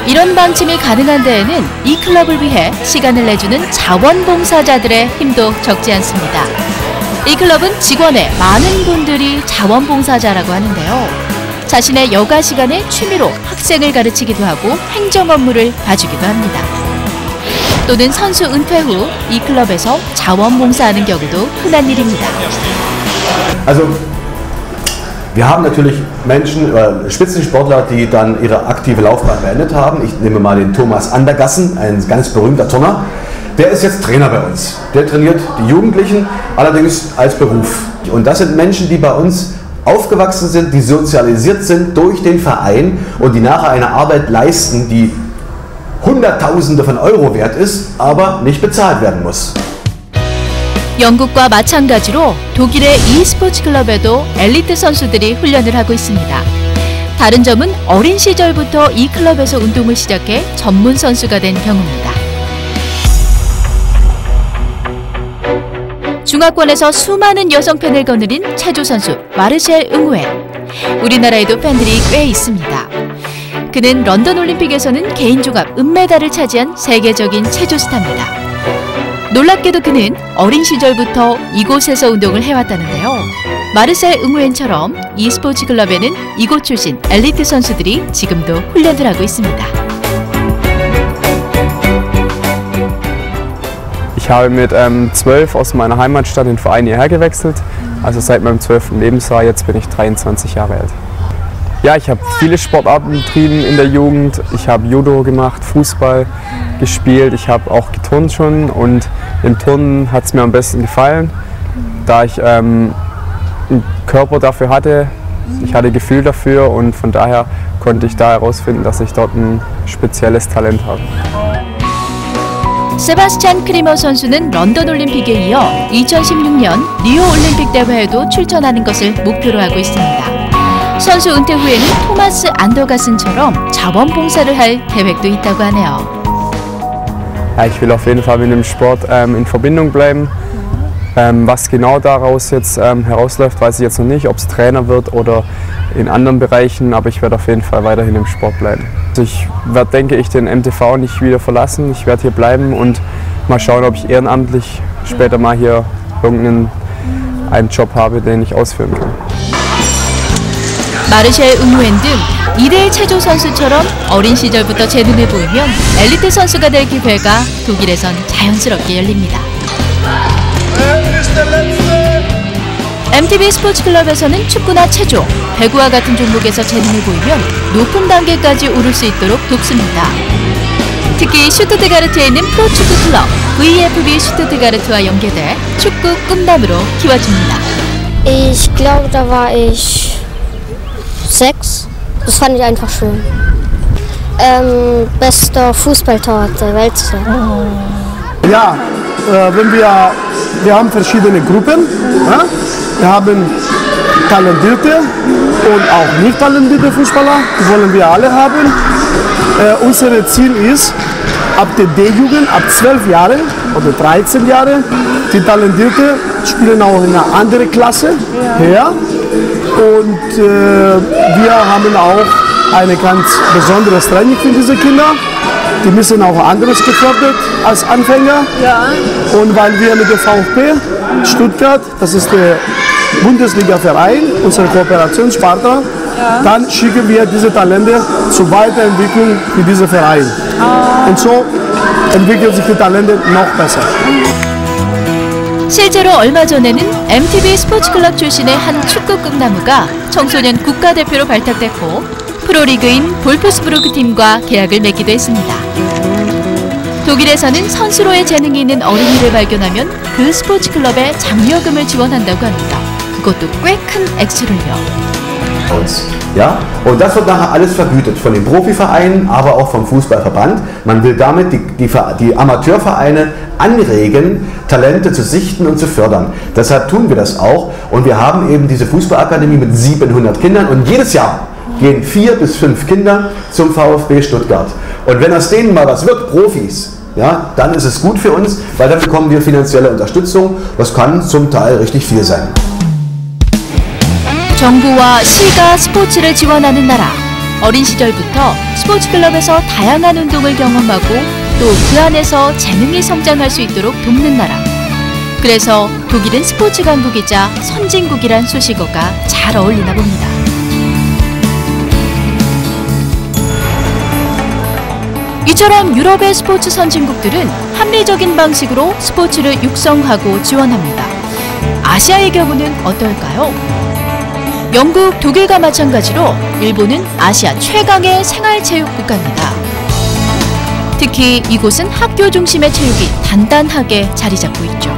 이런 방침이 가능한 데에는 이 클럽을 위해 시간을 내주는 자원봉사자들의 힘도 적지 않습니다. 이 클럽은 직원의 많은 분들이 자원봉사자라고 하는데요. 자신의 여가 시간에 취미로 학생을 가르치기도 하고 행정 업무를 봐주기도 합니다. 또는 선수 은퇴 후 이 클럽에서 자원봉사하는 경우도 흔한 일입니다. Also, wir haben natürlich Menschen, Spitzensportler, die dann ihre aktive Laufbahn beendet haben. Ich nehme mal den Thomas Andergassen, ein ganz berühmter Turner. Der ist jetzt Trainer bei uns. Der trainiert die Jugendlichen, allerdings als Beruf. Und das sind Menschen, die bei uns aufgewachsen sind, die sozialisiert sind durch den Verein und die nachher eine Arbeit leisten, die Hunderttausende von Euro wert ist, aber nicht bezahlt werden muss. 영국과 마찬가지로 독일의 e스포츠 클럽에도 엘리트 선수들이 훈련을 하고 있습니다. 다른 점은 어린 시절부터 이 클럽에서 운동을 시작해 전문 선수가 된 경우입니다. 중화권에서 수많은 여성 팬을 거느린 체조 선수 마르셀 응우엔. 우리나라에도 팬들이 꽤 있습니다. 그는 런던 올림픽에서는 개인 종합 은메달을 차지한 세계적인 체조 스타입니다. 놀랍게도 그는 어린 시절부터 이곳에서 운동을 해왔다는데요. 마르셀 응우엔처럼 e스포츠 클럽에는 이곳 출신 엘리트 선수들이 지금도 훈련을 하고 있습니다. Ich habe mit 12 aus meiner Heimatstadt den Verein hierher gewechselt, also seit meinem 12. Lebensjahr, jetzt bin ich 23 Jahre alt. Ja, ich habe viele Sportarten betrieben in der Jugend. Ich habe Judo gemacht, Fußball gespielt, ich habe auch geturnt schon und im Turnen hat es mir am besten gefallen, da ich einen Körper dafür hatte, ich hatte Gefühl dafür und von daher konnte ich da herausfinden, dass ich dort ein spezielles Talent habe. 세바스찬 크리머 선수는 런던 올림픽에 이어 2016년 리오 올림픽 대회에도 출전하는 것을 목표로 하고 있습니다. 선수 은퇴 후에는 토마스 안더가슨처럼 자원봉사를 할 계획도 있다고 하네요. Ja, ich will auf jeden Fall mit dem Sport in Verbindung bleiben. Was genau daraus jetzt herausläuft, weiß ich jetzt noch nicht, ob es Trainer wird oder in anderen Bereichen, aber ich werde auf jeden Fall weiterhin im Sport bleiben. Also ich werde, denke ich, den MTV nicht wieder verlassen. Ich werde hier bleiben und mal schauen, ob ich ehrenamtlich später mal hier einen Job habe, den ich ausführen kann. 마르셀 응우엔 등 2대 체조 선수처럼 어린 시절부터 재능을 보이면 엘리트 선수가 될 기회가 독일에선 자연스럽게 열립니다. MTV 스포츠 클럽에서는 축구나 체조, 배구와 같은 종목에서 재능을 보이면 높은 단계까지 오를 수 있도록 돕습니다. 특히 슈투트가르트에 있는 프로축구 클럽 VfB 슈투트가르트와 연계돼 축구 꿈나무로 키워줍니다. Ich glaube, da war ich 6. Das fand ich einfach schön. Bester Fußballtor der Welt. Ja, wir haben verschiedene Gruppen. Ja? Wir haben talentierte und auch nicht talentierte Fußballer. Die wollen wir alle haben. Unser Ziel ist, ab der D-Jugend, ab 12 Jahre oder 13 Jahre, die Talentierte spielen auch in einer anderen Klasse her. Und wir haben auch ein ganz besonderes Training für diese Kinder. Die müssen auch anderes gefördert als Anfänger. Ja. Und weil wir mit der VfB Stuttgart, das ist der Bundesliga-Verein, unser Kooperationspartner, dann schicken wir diese Talente zur Weiterentwicklung für diesen Verein. Und so entwickeln sich die Talente noch besser. 실제로 얼마 전에는 MTV 스포츠클럽 출신의 한 축구 꿈나무가 청소년 국가대표로 발탁됐고 프로리그인 볼프스부르크 팀과 계약을 맺기도 했습니다. 독일에서는 선수로의 재능이 있는 어린이를 발견하면 그 스포츠클럽에 장려금을 지원한다고 합니다. 그것도 꽤 큰 액수를요. Ja? Und das wird nachher alles vergütet von den Profivereinen, aber auch vom Fußballverband. Man will damit die Amateurvereine anregen, Talente zu sichten und zu fördern. Deshalb tun wir das auch. Und wir haben eben diese Fußballakademie mit 700 Kindern und jedes Jahr gehen 4 bis 5 Kinder zum VfB Stuttgart. Und wenn aus denen mal was wird, Profis, ja, dann ist es gut für uns, weil dann bekommen wir finanzielle Unterstützung. Das kann zum Teil richtig viel sein. 정부와 시가 스포츠를 지원하는 나라. 어린 시절부터 스포츠 클럽에서 다양한 운동을 경험하고 또 그 안에서 재능이 성장할 수 있도록 돕는 나라. 그래서 독일은 스포츠 강국이자 선진국이란 수식어가 잘 어울리나 봅니다. 이처럼 유럽의 스포츠 선진국들은 합리적인 방식으로 스포츠를 육성하고 지원합니다. 아시아의 경우는 어떨까요? 영국, 독일과 마찬가지로 일본은 아시아 최강의 생활체육 국가입니다. 특히 이곳은 학교 중심의 체육이 단단하게 자리 잡고 있죠.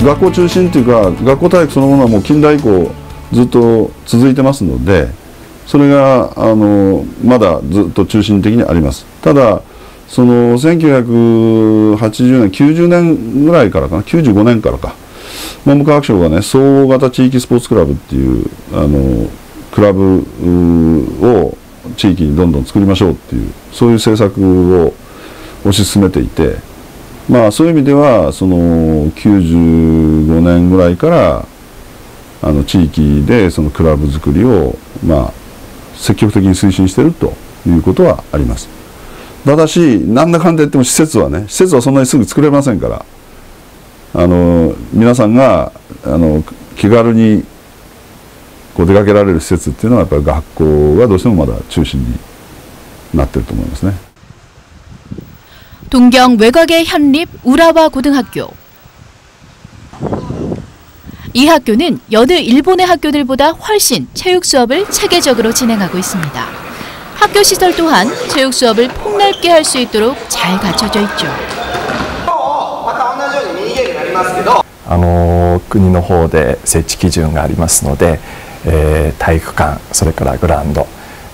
学校中心というか学校体育そのものはもう近代以降ずっと続いてますので、それがまだずっと中心的にあります。ただその1980年90年ぐらいからかな、95年からか、文部科学省がね、総合型地域スポーツクラブっていうクラブを地域にどんどん作りましょうっていう、そういう政策を推し進めていて、まあそういう意味ではその95年ぐらいから地域でそのクラブ作りをまあ積極的に推進しているということはあります。ただしなんだかんだ言っても施設はそんなにすぐ作れませんから、皆さんが気軽にこう出かけられる施設っていうのはやっぱり学校がどうしてもまだ中心になっていると思いますね。 동경 외곽의 현립 우라와 고등학교. 이 학교는 여느 일본의 학교들보다 훨씬 체육 수업을 체계적으로 진행하고 있습니다. 학교 시설 또한 체육 수업을 폭넓게 할 수 있도록 잘 갖춰져 있죠. 国の方で設置基準がありますので、体育館、それからグラウンド、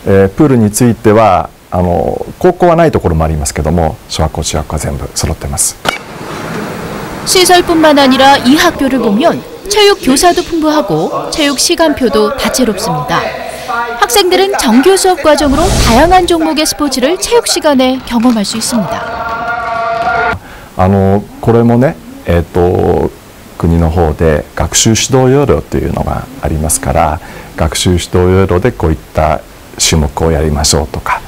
プールについては高校はないところもありますけども、小学校、中学校は全部揃ってます。 시설뿐만 아니라 이 학교를 보면 체육 교사도 풍부하고 체육 시간표도 다채롭습니다. 학생들은 정규 수업 과정으로 다양한 종목의 스포츠를 체육 시간에 경험할 수 있습니다. これもね、国の方で学習指導要領というのがありますから、学習指導要領でこういった種目をやりましょうとか、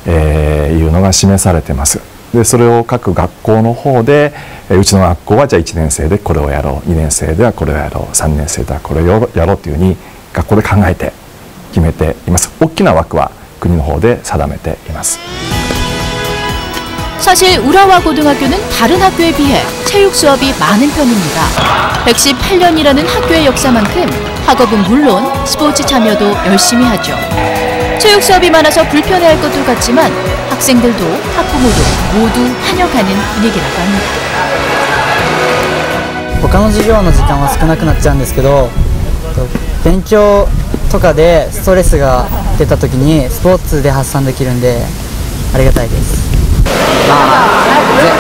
いうのが示されてます。でそれを各学校の方で、うちの学校はじゃあ1年生でこれをやろう、2年生ではこれをやろう、3年生ではこれをやろうというふうに学校で考えて決めています。大きな枠は国の方で定めています。 사실 우라와 고등학교는 다른 학교에 비해 체육 수업이 많은 편입니다. 118년이라는 학교의 역사만큼 학업은 물론 스포츠 참여도 열심히 하죠. 체육 수업이 많아서 불편해할 것도 같지만 학생들도 학부모도 모두 환영하는 분위기라고 합니다. 他の授業の時間は少なくなっちゃうんですけど、勉強とかでストレスが出た時にスポーツで発散できるんでありがたいです。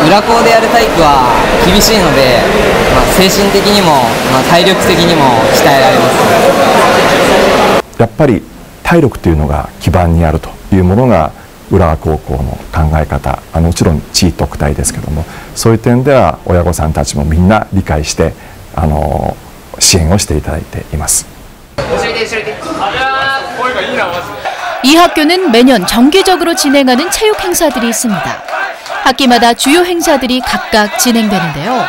裏校でやる体育は厳しいので、精神的にも、体力的にも鍛えられます。やっぱり体力というのが基盤にあるというものが浦和高校の考え方、もちろん地位特待ですけども、そういう点では親御さんたちもみんな理解して支援をしていただいています。 이 학교는 매년 정기적으로 진행하는 체육 행사들이 있습니다. 학기마다 주요 행사들이 각각 진행되는데요.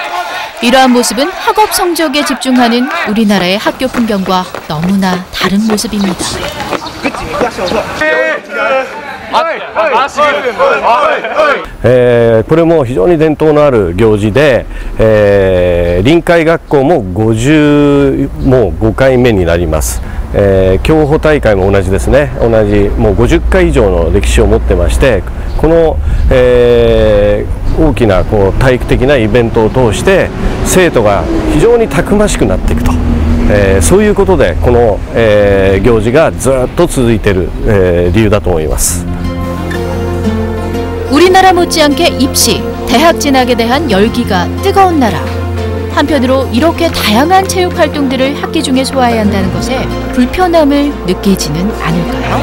이러한 모습은 학업 성적에 집중하는 우리나라의 학교 풍경과 너무나 다른 모습입니다. これも非常に伝統のある行事で、臨海学校も55回目になります。競歩大会も同じですね。同じもう50回以上の歴史を持ってまして、この、大きな体育的なイベントを通して生徒が非常にたくましくなっていくとそういうことでこの、行事がずっと続いている、理由だと思います。 우리나라 못지않게 입시, 대학 진학에 대한 열기가 뜨거운 나라. 한편으로 이렇게 다양한 체육 활동들을 학기 중에 소화해야 한다는 것에 불편함을 느끼지는 않을까요?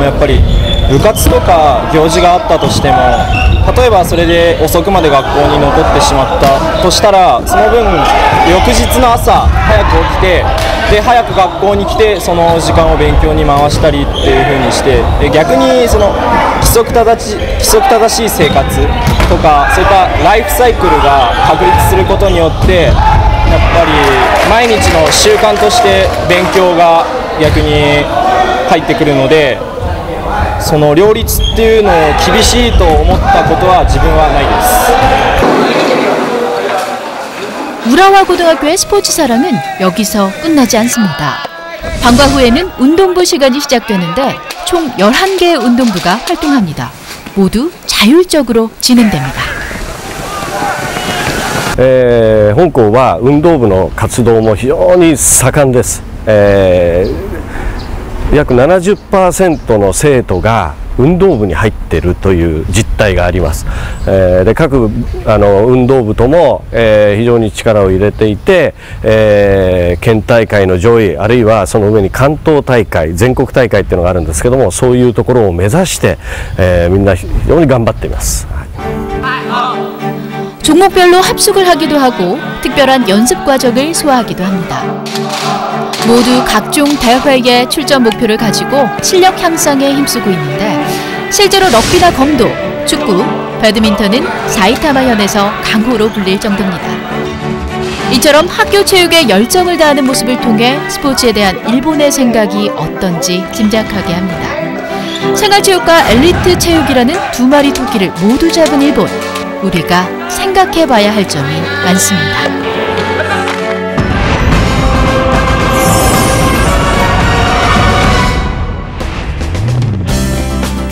やっぱり部活とか行事があったとしても、例えばそれで遅くまで学校に残ってしまったとしたら、その分翌日の朝早く起きて、で早く学校に来てその時間を勉強に回したりっていう風にして、で逆にその規則正しい生活とかそういったライフサイクルが確立することによって、やっぱり毎日の習慣として勉強が逆に入ってくるので、その両立っていうのを厳しいと思ったことは自分はないです。 우라와 고등학교의 스포츠 사랑은 여기서 끝나지 않습니다. 방과 후에는 운동부 시간이 시작되는데 총 11개의 운동부가 활동합니다. 모두 자율적으로 진행됩니다. 本校は運動部の活動も非常に盛んです。約 70% の生徒が運動部に入っているという実態があります。で各運動部とも、非常に力を入れていて、県大会の上位あるいはその上に関東大会全国大会っていうのがあるんですけども、そういうところを目指して、みんな非常に頑張っています。 종목별로 합숙을 하기도 하고 특별한 연습 과정을 소화하기도 합니다. 모두 각종 대회의 출전 목표를 가지고 실력 향상에 힘쓰고 있는데 실제로 럭비나 검도, 축구, 배드민턴은 사이타마현에서 강호로 불릴 정도입니다. 이처럼 학교 체육에 열정을 다하는 모습을 통해 스포츠에 대한 일본의 생각이 어떤지 짐작하게 합니다. 생활체육과 엘리트 체육이라는 두 마리 토끼를 모두 잡은 일본. 우리가 생각해봐야 할 점이 많습니다.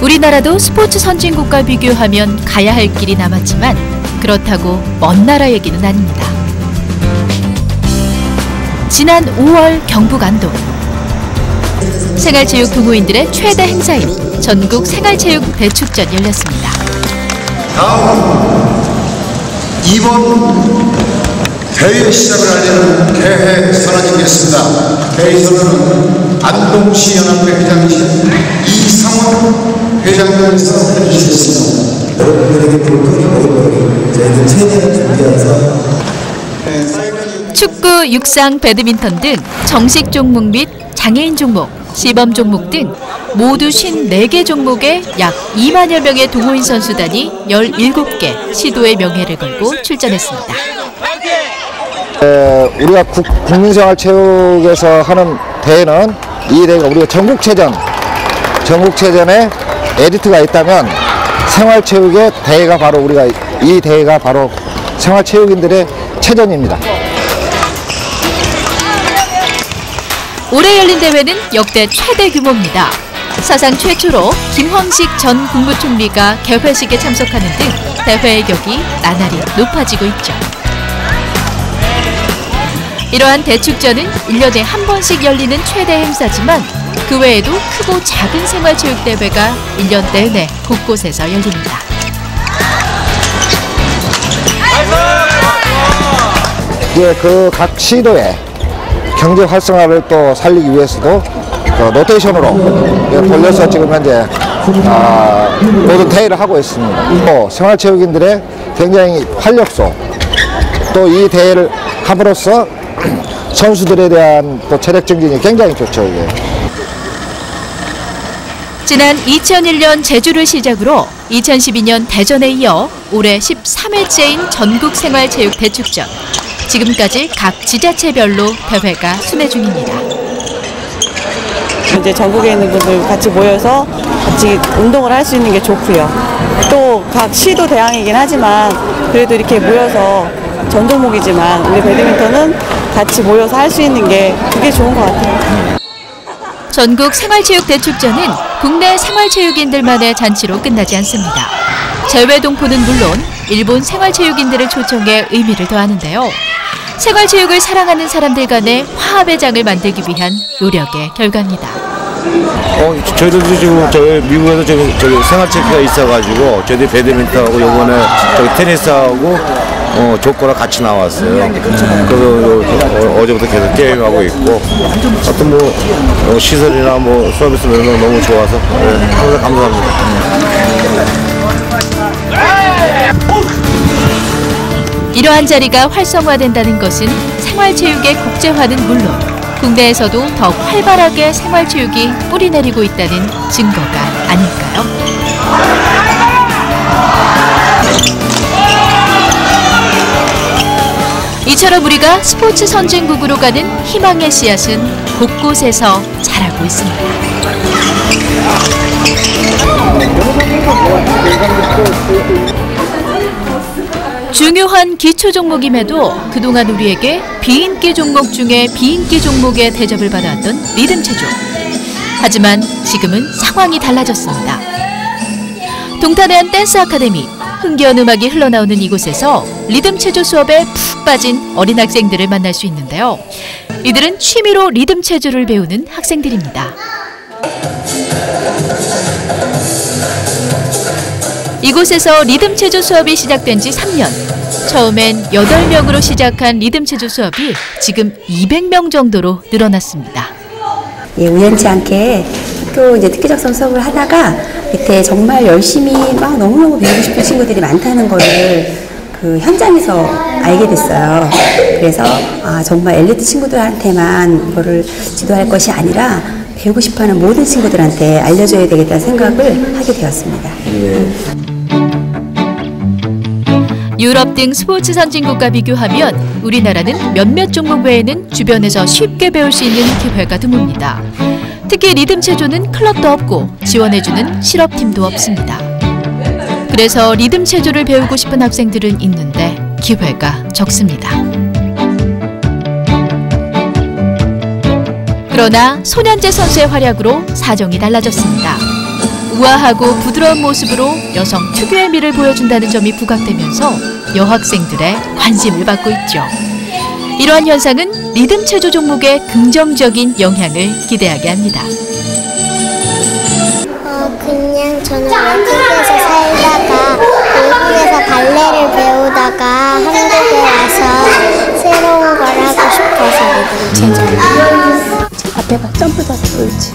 우리나라도 스포츠 선진국과 비교하면 가야 할 길이 남았지만 그렇다고 먼 나라 얘기는 아닙니다. 지난 5월 경북 안동. 생활체육 동호인들의 최대 행사인 전국 생활체육 대축전 열렸습니다. 다음 이번 대회 시작을 알리는 개회 선언이겠습니다. 개회 선언은 안동시 연합회 회장이신 이상원 회장님께서 해주시겠습니다. 여러분들에게 볼거리 먹을거리 저희들 최대한 준비해서 축구, 육상, 배드민턴 등 정식 종목 및 장애인 종목, 시범 종목 등 모두 54개 종목에 약 2만여 명의 동호인 선수단이 17개 시도의 명예를 걸고 출전했습니다. 우리가 국민생활체육에서 하는 대회는 이 대회가 우리가 전국체전에 에디트가 있다면 생활체육의 대회가 바로 이 대회가 바로 생활체육인들의 체전입니다. 올해 열린 대회는 역대 최대 규모입니다. 사상 최초로 김황식 전 국무총리가 개회식에 참석하는 등 대회의 격이 나날이 높아지고 있죠. 이러한 대축전은 1년에 한 번씩 열리는 최대 행사지만 그 외에도 크고 작은 생활체육대회가 1년 내내 곳곳에서 열립니다. 그 각 시도에 경제 활성화를 또 살리기 위해서도 로테이션으로 돌려서 지금 현재 모든 대회를 하고 있습니다. 또 생활체육인들의 굉장히 활력소, 또 이 대회를 함으로써 선수들에 대한 또 체력 증진이 굉장히 좋죠. 이게. 지난 2001년 제주를 시작으로 2012년 대전에 이어 올해 13회째인 전국생활체육 대축전. 지금까지 각 지자체별로 대회가 순회 중입니다. 이제 전국에 있는 분들 같이 모여서 같이 운동을 할 수 있는 게 좋고요. 또 각 시도 대항이긴 하지만 그래도 이렇게 모여서 전 종목이지만 우리 배드민턴은 같이 모여서 할 수 있는 게 그게 좋은 것 같아요. 전국 생활체육 대축전은 국내 생활체육인들만의 잔치로 끝나지 않습니다. 제외 동포는 물론 일본 생활체육인들을 초청해 의미를 더하는데요. 생활체육을 사랑하는 사람들 간의 화합의 장을 만들기 위한 노력의 결과입니다. 저희들도 지금 저희 미국에서 저기 생활체육회가 있어가지고 저희들 배드민턴하고 요번에 저기 테니스하고 조커랑 같이 나왔어요. 그래서 어제부터 계속 게임하고 있고 어떤 뭐 시설이나 뭐 서비스 면은 너무 좋아서 항상 감사합니다. 이러한 자리가 활성화된다는 것은 생활체육의 국제화는 물론 국내에서도 더욱 활발하게 생활체육이 뿌리내리고 있다는 증거가 아닐까요? 이처럼 우리가 스포츠 선진국으로 가는 희망의 씨앗은 곳곳에서 자라고 있습니다. 중요한 기초 종목임에도 그동안 우리에게 비인기 종목 중에 비인기 종목의 대접을 받아왔던 리듬체조. 하지만 지금은 상황이 달라졌습니다. 동탄의 한 댄스 아카데미, 흥겨운 음악이 흘러나오는 이곳에서 리듬체조 수업에 푹 빠진 어린 학생들을 만날 수 있는데요. 이들은 취미로 리듬체조를 배우는 학생들입니다. 이곳에서 리듬체조 수업이 시작된 지 3년. 처음엔 8명으로 시작한 리듬체조 수업이 지금 200명 정도로 늘어났습니다. 예, 우연치 않게 학교 이제 특기적성 수업을 하다가 밑에 정말 열심히 막 너무너무 배우고 싶은 친구들이 많다는 거를 그 현장에서 알게 됐어요. 그래서 정말 엘리트 친구들한테만 이거를 지도할 것이 아니라 배우고 싶어하는 모든 친구들한테 알려줘야 되겠다는 생각을 하게 되었습니다. 유럽 등 스포츠 선진국과 비교하면 우리나라는 몇몇 종목 외에는 주변에서 쉽게 배울 수 있는 기회가 드뭅니다. 특히 리듬체조는 클럽도 없고 지원해주는 실업팀도 없습니다. 그래서 리듬체조를 배우고 싶은 학생들은 있는데 기회가 적습니다. 그러나 손현재 선수의 활약으로 사정이 달라졌습니다. 우아하고 부드러운 모습으로 여성 특유의 미를 보여준다는 점이 부각되면서 여학생들의 관심을 받고 있죠. 이러한 현상은 리듬체조 종목에 긍정적인 영향을 기대하게 합니다. 그냥 저는 외국에서 살다가 외국에서 발레를 배우다가 한국에 와서 새로운 걸 하고 싶어서 리듬체조를 앞에 봐, 점프도 보이지.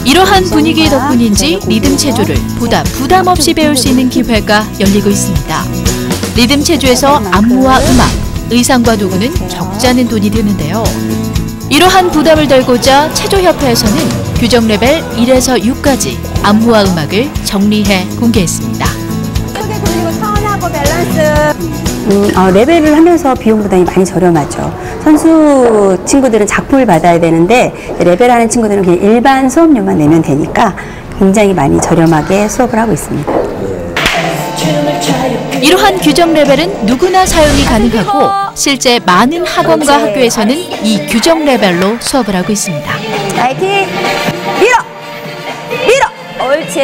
이러한 분위기 덕분인지 리듬체조를 보다 부담 없이 배울 수 있는 기회가 열리고 있습니다. 리듬체조에서 안무와 음악, 의상과 도구는 적지 않은 돈이 드는데요. 이러한 부담을 덜고자 체조협회에서는 규정 레벨 1에서 6까지 안무와 음악을 정리해 공개했습니다. 크게 돌리고 턴하고 밸런스. 레벨을 하면서 비용 부담이 많이 저렴하죠. 선수 친구들은 작품을 받아야 되는데 레벨하는 친구들은 그냥 일반 수업료만 내면 되니까 굉장히 많이 저렴하게 수업을 하고 있습니다. 이러한 규정 레벨은 누구나 사용이 가능하고 실제 많은 학원과 학교에서는 이 규정 레벨로 수업을 하고 있습니다. 화이팅! 밀어! 옳지!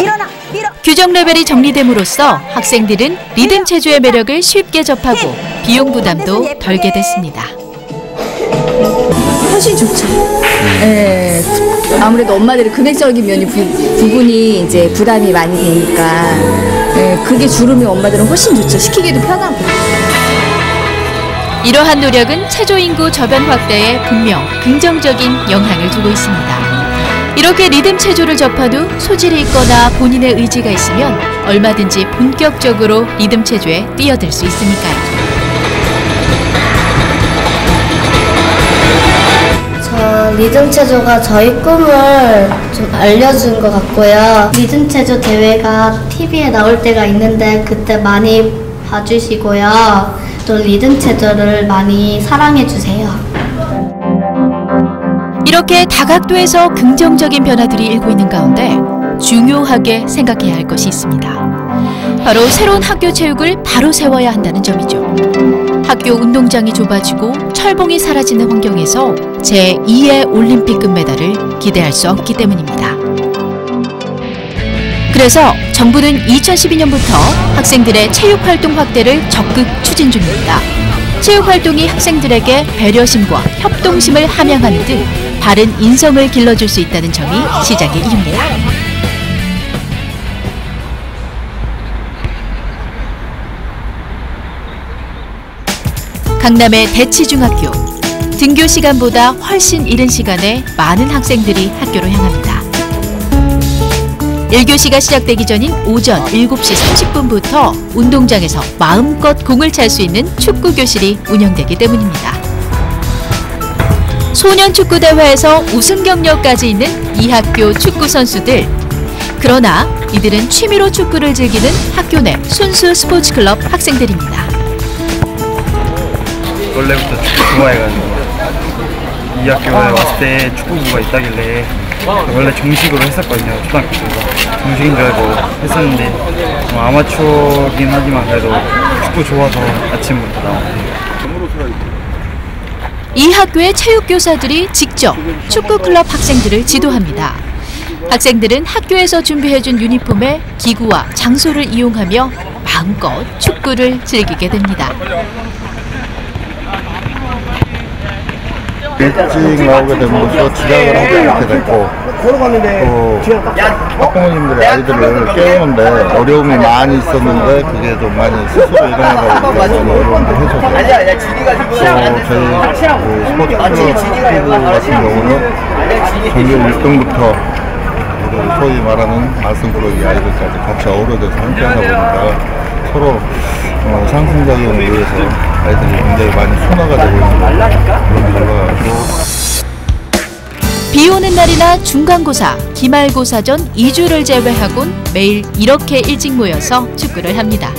일어나! 밀어! 규정 레벨이 정리됨으로써 학생들은 리듬체조의 매력을 쉽게 접하고 비용 부담도 덜게 됐습니다. 훨씬 좋죠. 네, 아무래도 엄마들이 금액적인 부분이 이제 부담이 많이 되니까 그게 줄으면 엄마들은 훨씬 좋죠. 시키기도 편하고. 이러한 노력은 체조 인구 저변 확대에 분명 긍정적인 영향을 주고 있습니다. 이렇게 리듬 체조를 접한 후 소질이 있거나 본인의 의지가 있으면 얼마든지 본격적으로 리듬 체조에 뛰어들 수 있으니까요. 리듬 체조가 저희 꿈을 좀 알려준 것 같고요. 리듬 체조 대회가 TV에 나올 때가 있는데 그때 많이 봐주시고요. 또 리듬 체조를 많이 사랑해 주세요. 이렇게 다각도에서 긍정적인 변화들이 일고 있는 가운데 중요하게 생각해야 할 것이 있습니다. 바로 새로운 학교 체육을 바로 세워야 한다는 점이죠. 학교 운동장이 좁아지고 철봉이 사라지는 환경에서 제2의 올림픽 금메달을 기대할 수 없기 때문입니다. 그래서 정부는 2012년부터 학생들의 체육활동 확대를 적극 추진 중입니다. 체육 활동이 학생들에게 배려심과 협동심을 함양하는 등 바른 인성을 길러줄 수 있다는 점이 시작의 이유입니다. 강남의 대치중학교. 등교 시간보다 훨씬 이른 시간에 많은 학생들이 학교로 향합니다. 1교시가 시작되기 전인 오전 7시 30분부터 운동장에서 마음껏 공을 찰 수 있는 축구교실이 운영되기 때문입니다. 소년축구대회에서 우승 경력까지 있는 이 학교 축구 선수들. 그러나 이들은 취미로 축구를 즐기는 학교 내 순수 스포츠클럽 학생들입니다. 원래부터 축구 좋아해가지고 이 학교에 왔을 때 축구부가 있다길래 원래 정식으로 했었거든요. 초등학교 때가 정식인 줄 알고 했었는데 아마추어긴 하지만 그래도 축구 좋아서 아침부터 나왔어요. 이 학교의 체육교사들이 직접 축구클럽 학생들을 지도합니다. 학생들은 학교에서 준비해준 유니폼에 기구와 장소를 이용하며 마음껏 축구를 즐기게 됩니다. 일찍 나오게 되면서 지각을 하지 않게 됐고 또 학부모님들의 아이들을 깨우는데 어려움이 많이 있었는데 그게 좀 많이 스스로 일어나가지고 어려움을 해소돼요. 또 저희 스포츠 클럽 축구 같은 경우는 전교 1등부터 소위 말하는 말씀꾸러기 아이들까지 같이 어우러져서 함께하다 보니까 서로 상승작용을 위해서 아이들이 굉장히 많이 순화가 되고 있는 그런 결과가. 비 오는 날이나 중간고사, 기말고사 전 2주를 제외하곤 매일 이렇게 일찍 모여서 축구를 합니다.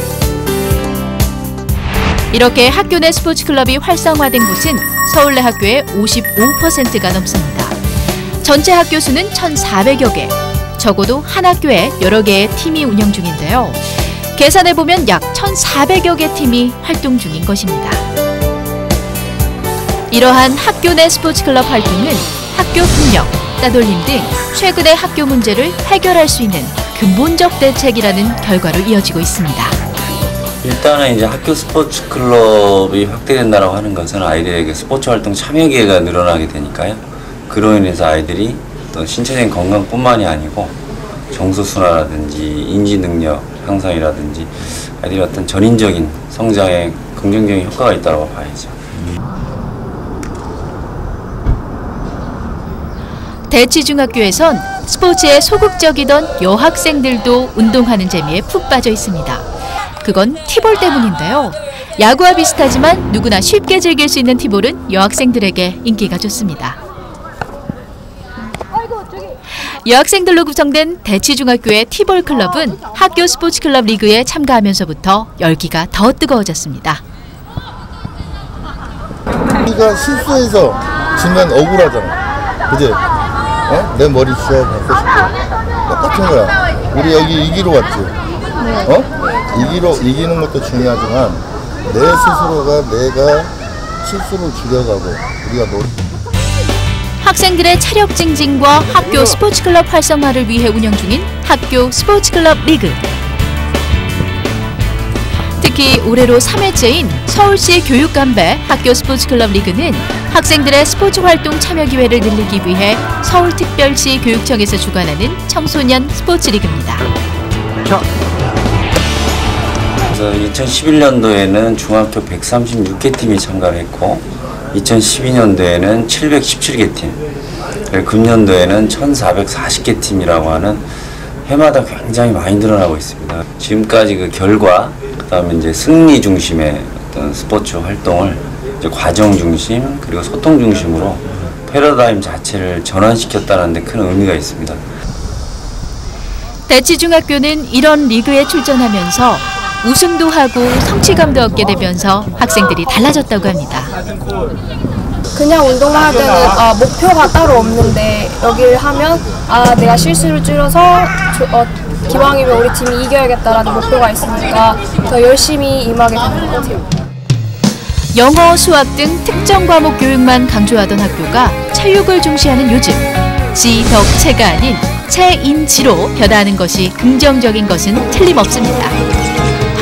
이렇게 학교 내 스포츠클럽이 활성화된 곳은 서울내 학교의 55%가 넘습니다. 전체 학교 수는 1,400여 개. 적어도 한 학교에 여러 개의 팀이 운영 중인데요. 계산해보면 약 1,400여 개 팀이 활동 중인 것입니다. 이러한 학교 내 스포츠클럽 활동은 학교 폭력, 따돌림 등 최근의 학교 문제를 해결할 수 있는 근본적 대책이라는 결과로 이어지고 있습니다. 일단은 이제 학교 스포츠 클럽이 확대된다고 하는 것은 아이들에게 스포츠 활동 참여 기회가 늘어나게 되니까요. 그로 인해서 아이들이 또 신체적인 건강뿐만이 아니고 정서 순화라든지 인지 능력 향상이라든지 아이들이 어떤 전인적인 성장에 긍정적인 효과가 있다고 봐야죠. 대치중학교에선 스포츠에 소극적이던 여학생들도 운동하는 재미에 푹 빠져 있습니다. 그건 티볼 때문인데요. 야구와 비슷하지만 누구나 쉽게 즐길 수 있는 티볼은 여학생들에게 인기가 좋습니다. 여학생들로 구성된 대치중학교의 티볼 클럽은 학교 스포츠클럽 리그에 참가하면서부터 열기가 더 뜨거워졌습니다. 우리가 실수해서 지면 억울하잖아. 그지? 내 머리 씌워 받고 싶어. 똑같은 거야. 우리 여기 이기러 왔지. 이기는 것도 중요하지만 내 스스로가 내가 실수를 줄여가고 우리가 학생들의 체력 증진과 학교 스포츠클럽 활성화를 위해 운영 중인 학교 스포츠클럽 리그. 특히 올해로 3회째인 서울시 교육감배 학교 스포츠클럽 리그는 학생들의 스포츠 활동 참여 기회를 늘리기 위해 서울특별시 교육청에서 주관하는 청소년 스포츠 리그입니다. 그래서 2011년도에는 중학교 136개 팀이 참가를 했고 2012년도에는 717개 팀, 금년도에는 1440개 팀이라고 하는 해마다 굉장히 많이 늘어나고 있습니다. 지금까지 그 결과, 그 다음에 이제 승리 중심의 어떤 스포츠 활동을 이제 과정 중심 그리고 소통 중심으로 패러다임 자체를 전환시켰다는 데 큰 의미가 있습니다. 대치중학교는 이런 리그에 출전하면서 우승도 하고 성취감도 얻게 되면서 학생들이 달라졌다고 합니다. 그냥 운동을 할 때는 목표가 따로 없는데 여기를 하면 내가 실수를 줄여서 기왕이면 우리 팀이 이겨야겠다라는 목표가 있으니까 더 열심히 임하게 되는 것 같아요. 영어, 수학 등 특정 과목 교육만 강조하던 학교가 체육을 중시하는 요즘 지덕체가 아닌 체인지로 변화하는 것이 긍정적인 것은 틀림없습니다.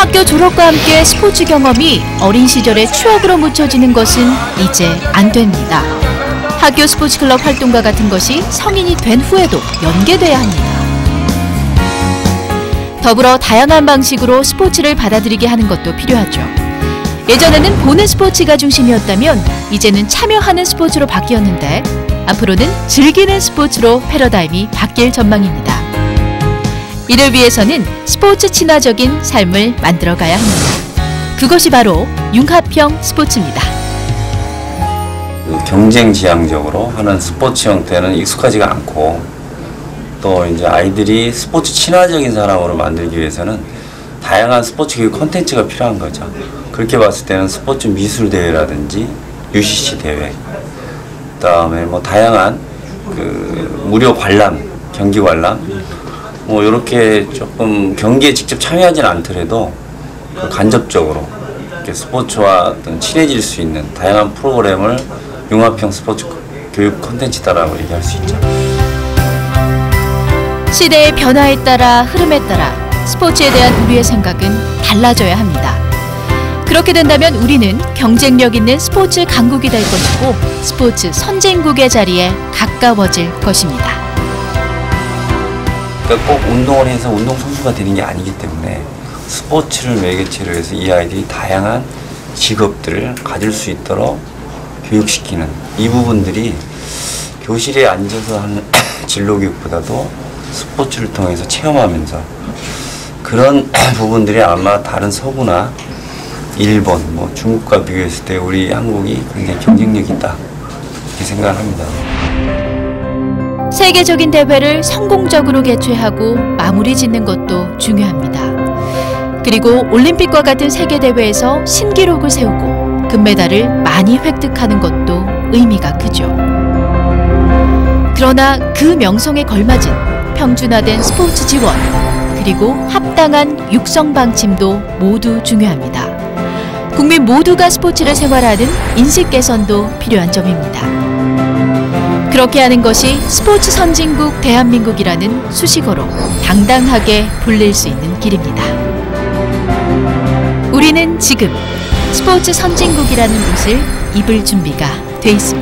학교 졸업과 함께 스포츠 경험이 어린 시절의 추억으로 묻혀지는 것은 이제 안 됩니다. 학교 스포츠 클럽 활동과 같은 것이 성인이 된 후에도 연계돼야 합니다. 더불어 다양한 방식으로 스포츠를 받아들이게 하는 것도 필요하죠. 예전에는 보는 스포츠가 중심이었다면 이제는 참여하는 스포츠로 바뀌었는데 앞으로는 즐기는 스포츠로 패러다임이 바뀔 전망입니다. 이를 위해서는 스포츠 친화적인 삶을 만들어가야 합니다. 그것이 바로 융합형 스포츠입니다. 경쟁 지향적으로 하는 스포츠 형태는 익숙하지가 않고 또 이제 아이들이 스포츠 친화적인 사람으로 만들기 위해서는 다양한 스포츠 교육 콘텐츠가 필요한 거죠. 그렇게 봤을 때는 스포츠 미술 대회라든지 UCC 대회, 그다음에 뭐 다양한 그 무료 관람, 경기 관람, 뭐 이렇게 조금 경기에 직접 참여하지는 않더라도 그 간접적으로 이렇게 스포츠와 어떤 친해질 수 있는 다양한 프로그램을 융합형 스포츠 교육 콘텐츠다라고 얘기할 수 있죠. 시대의 변화에 따라 흐름에 따라 스포츠에 대한 우리의 생각은 달라져야 합니다. 그렇게 된다면 우리는 경쟁력 있는 스포츠 강국이 될 것이고 스포츠 선진국의 자리에 가까워질 것입니다. 그러니까 꼭 운동을 해서 운동선수가 되는 게 아니기 때문에 스포츠를 매개체로 해서 이 아이들이 다양한 직업들을 가질 수 있도록 교육시키는 이 부분들이 교실에 앉아서 하는 진로교육보다도 스포츠를 통해서 체험하면서 그런 부분들이 아마 다른 서구나 일본, 뭐 중국과 비교했을 때 우리 한국이 굉장히 경쟁력이 있다 이렇게 생각을 합니다. 세계적인 대회를 성공적으로 개최하고 마무리 짓는 것도 중요합니다. 그리고 올림픽과 같은 세계대회에서 신기록을 세우고 금메달을 많이 획득하는 것도 의미가 크죠. 그러나 그 명성에 걸맞은 평준화된 스포츠 지원, 그리고 합당한 육성 방침도 모두 중요합니다. 국민 모두가 스포츠를 생활하는 인식 개선도 필요한 점입니다. 그렇게 하는 것이 스포츠 선진국 대한민국이라는 수식어로 당당하게 불릴 수 있는 길입니다. 우리는 지금 스포츠 선진국이라는 옷을 입을 준비가 돼 있습니다.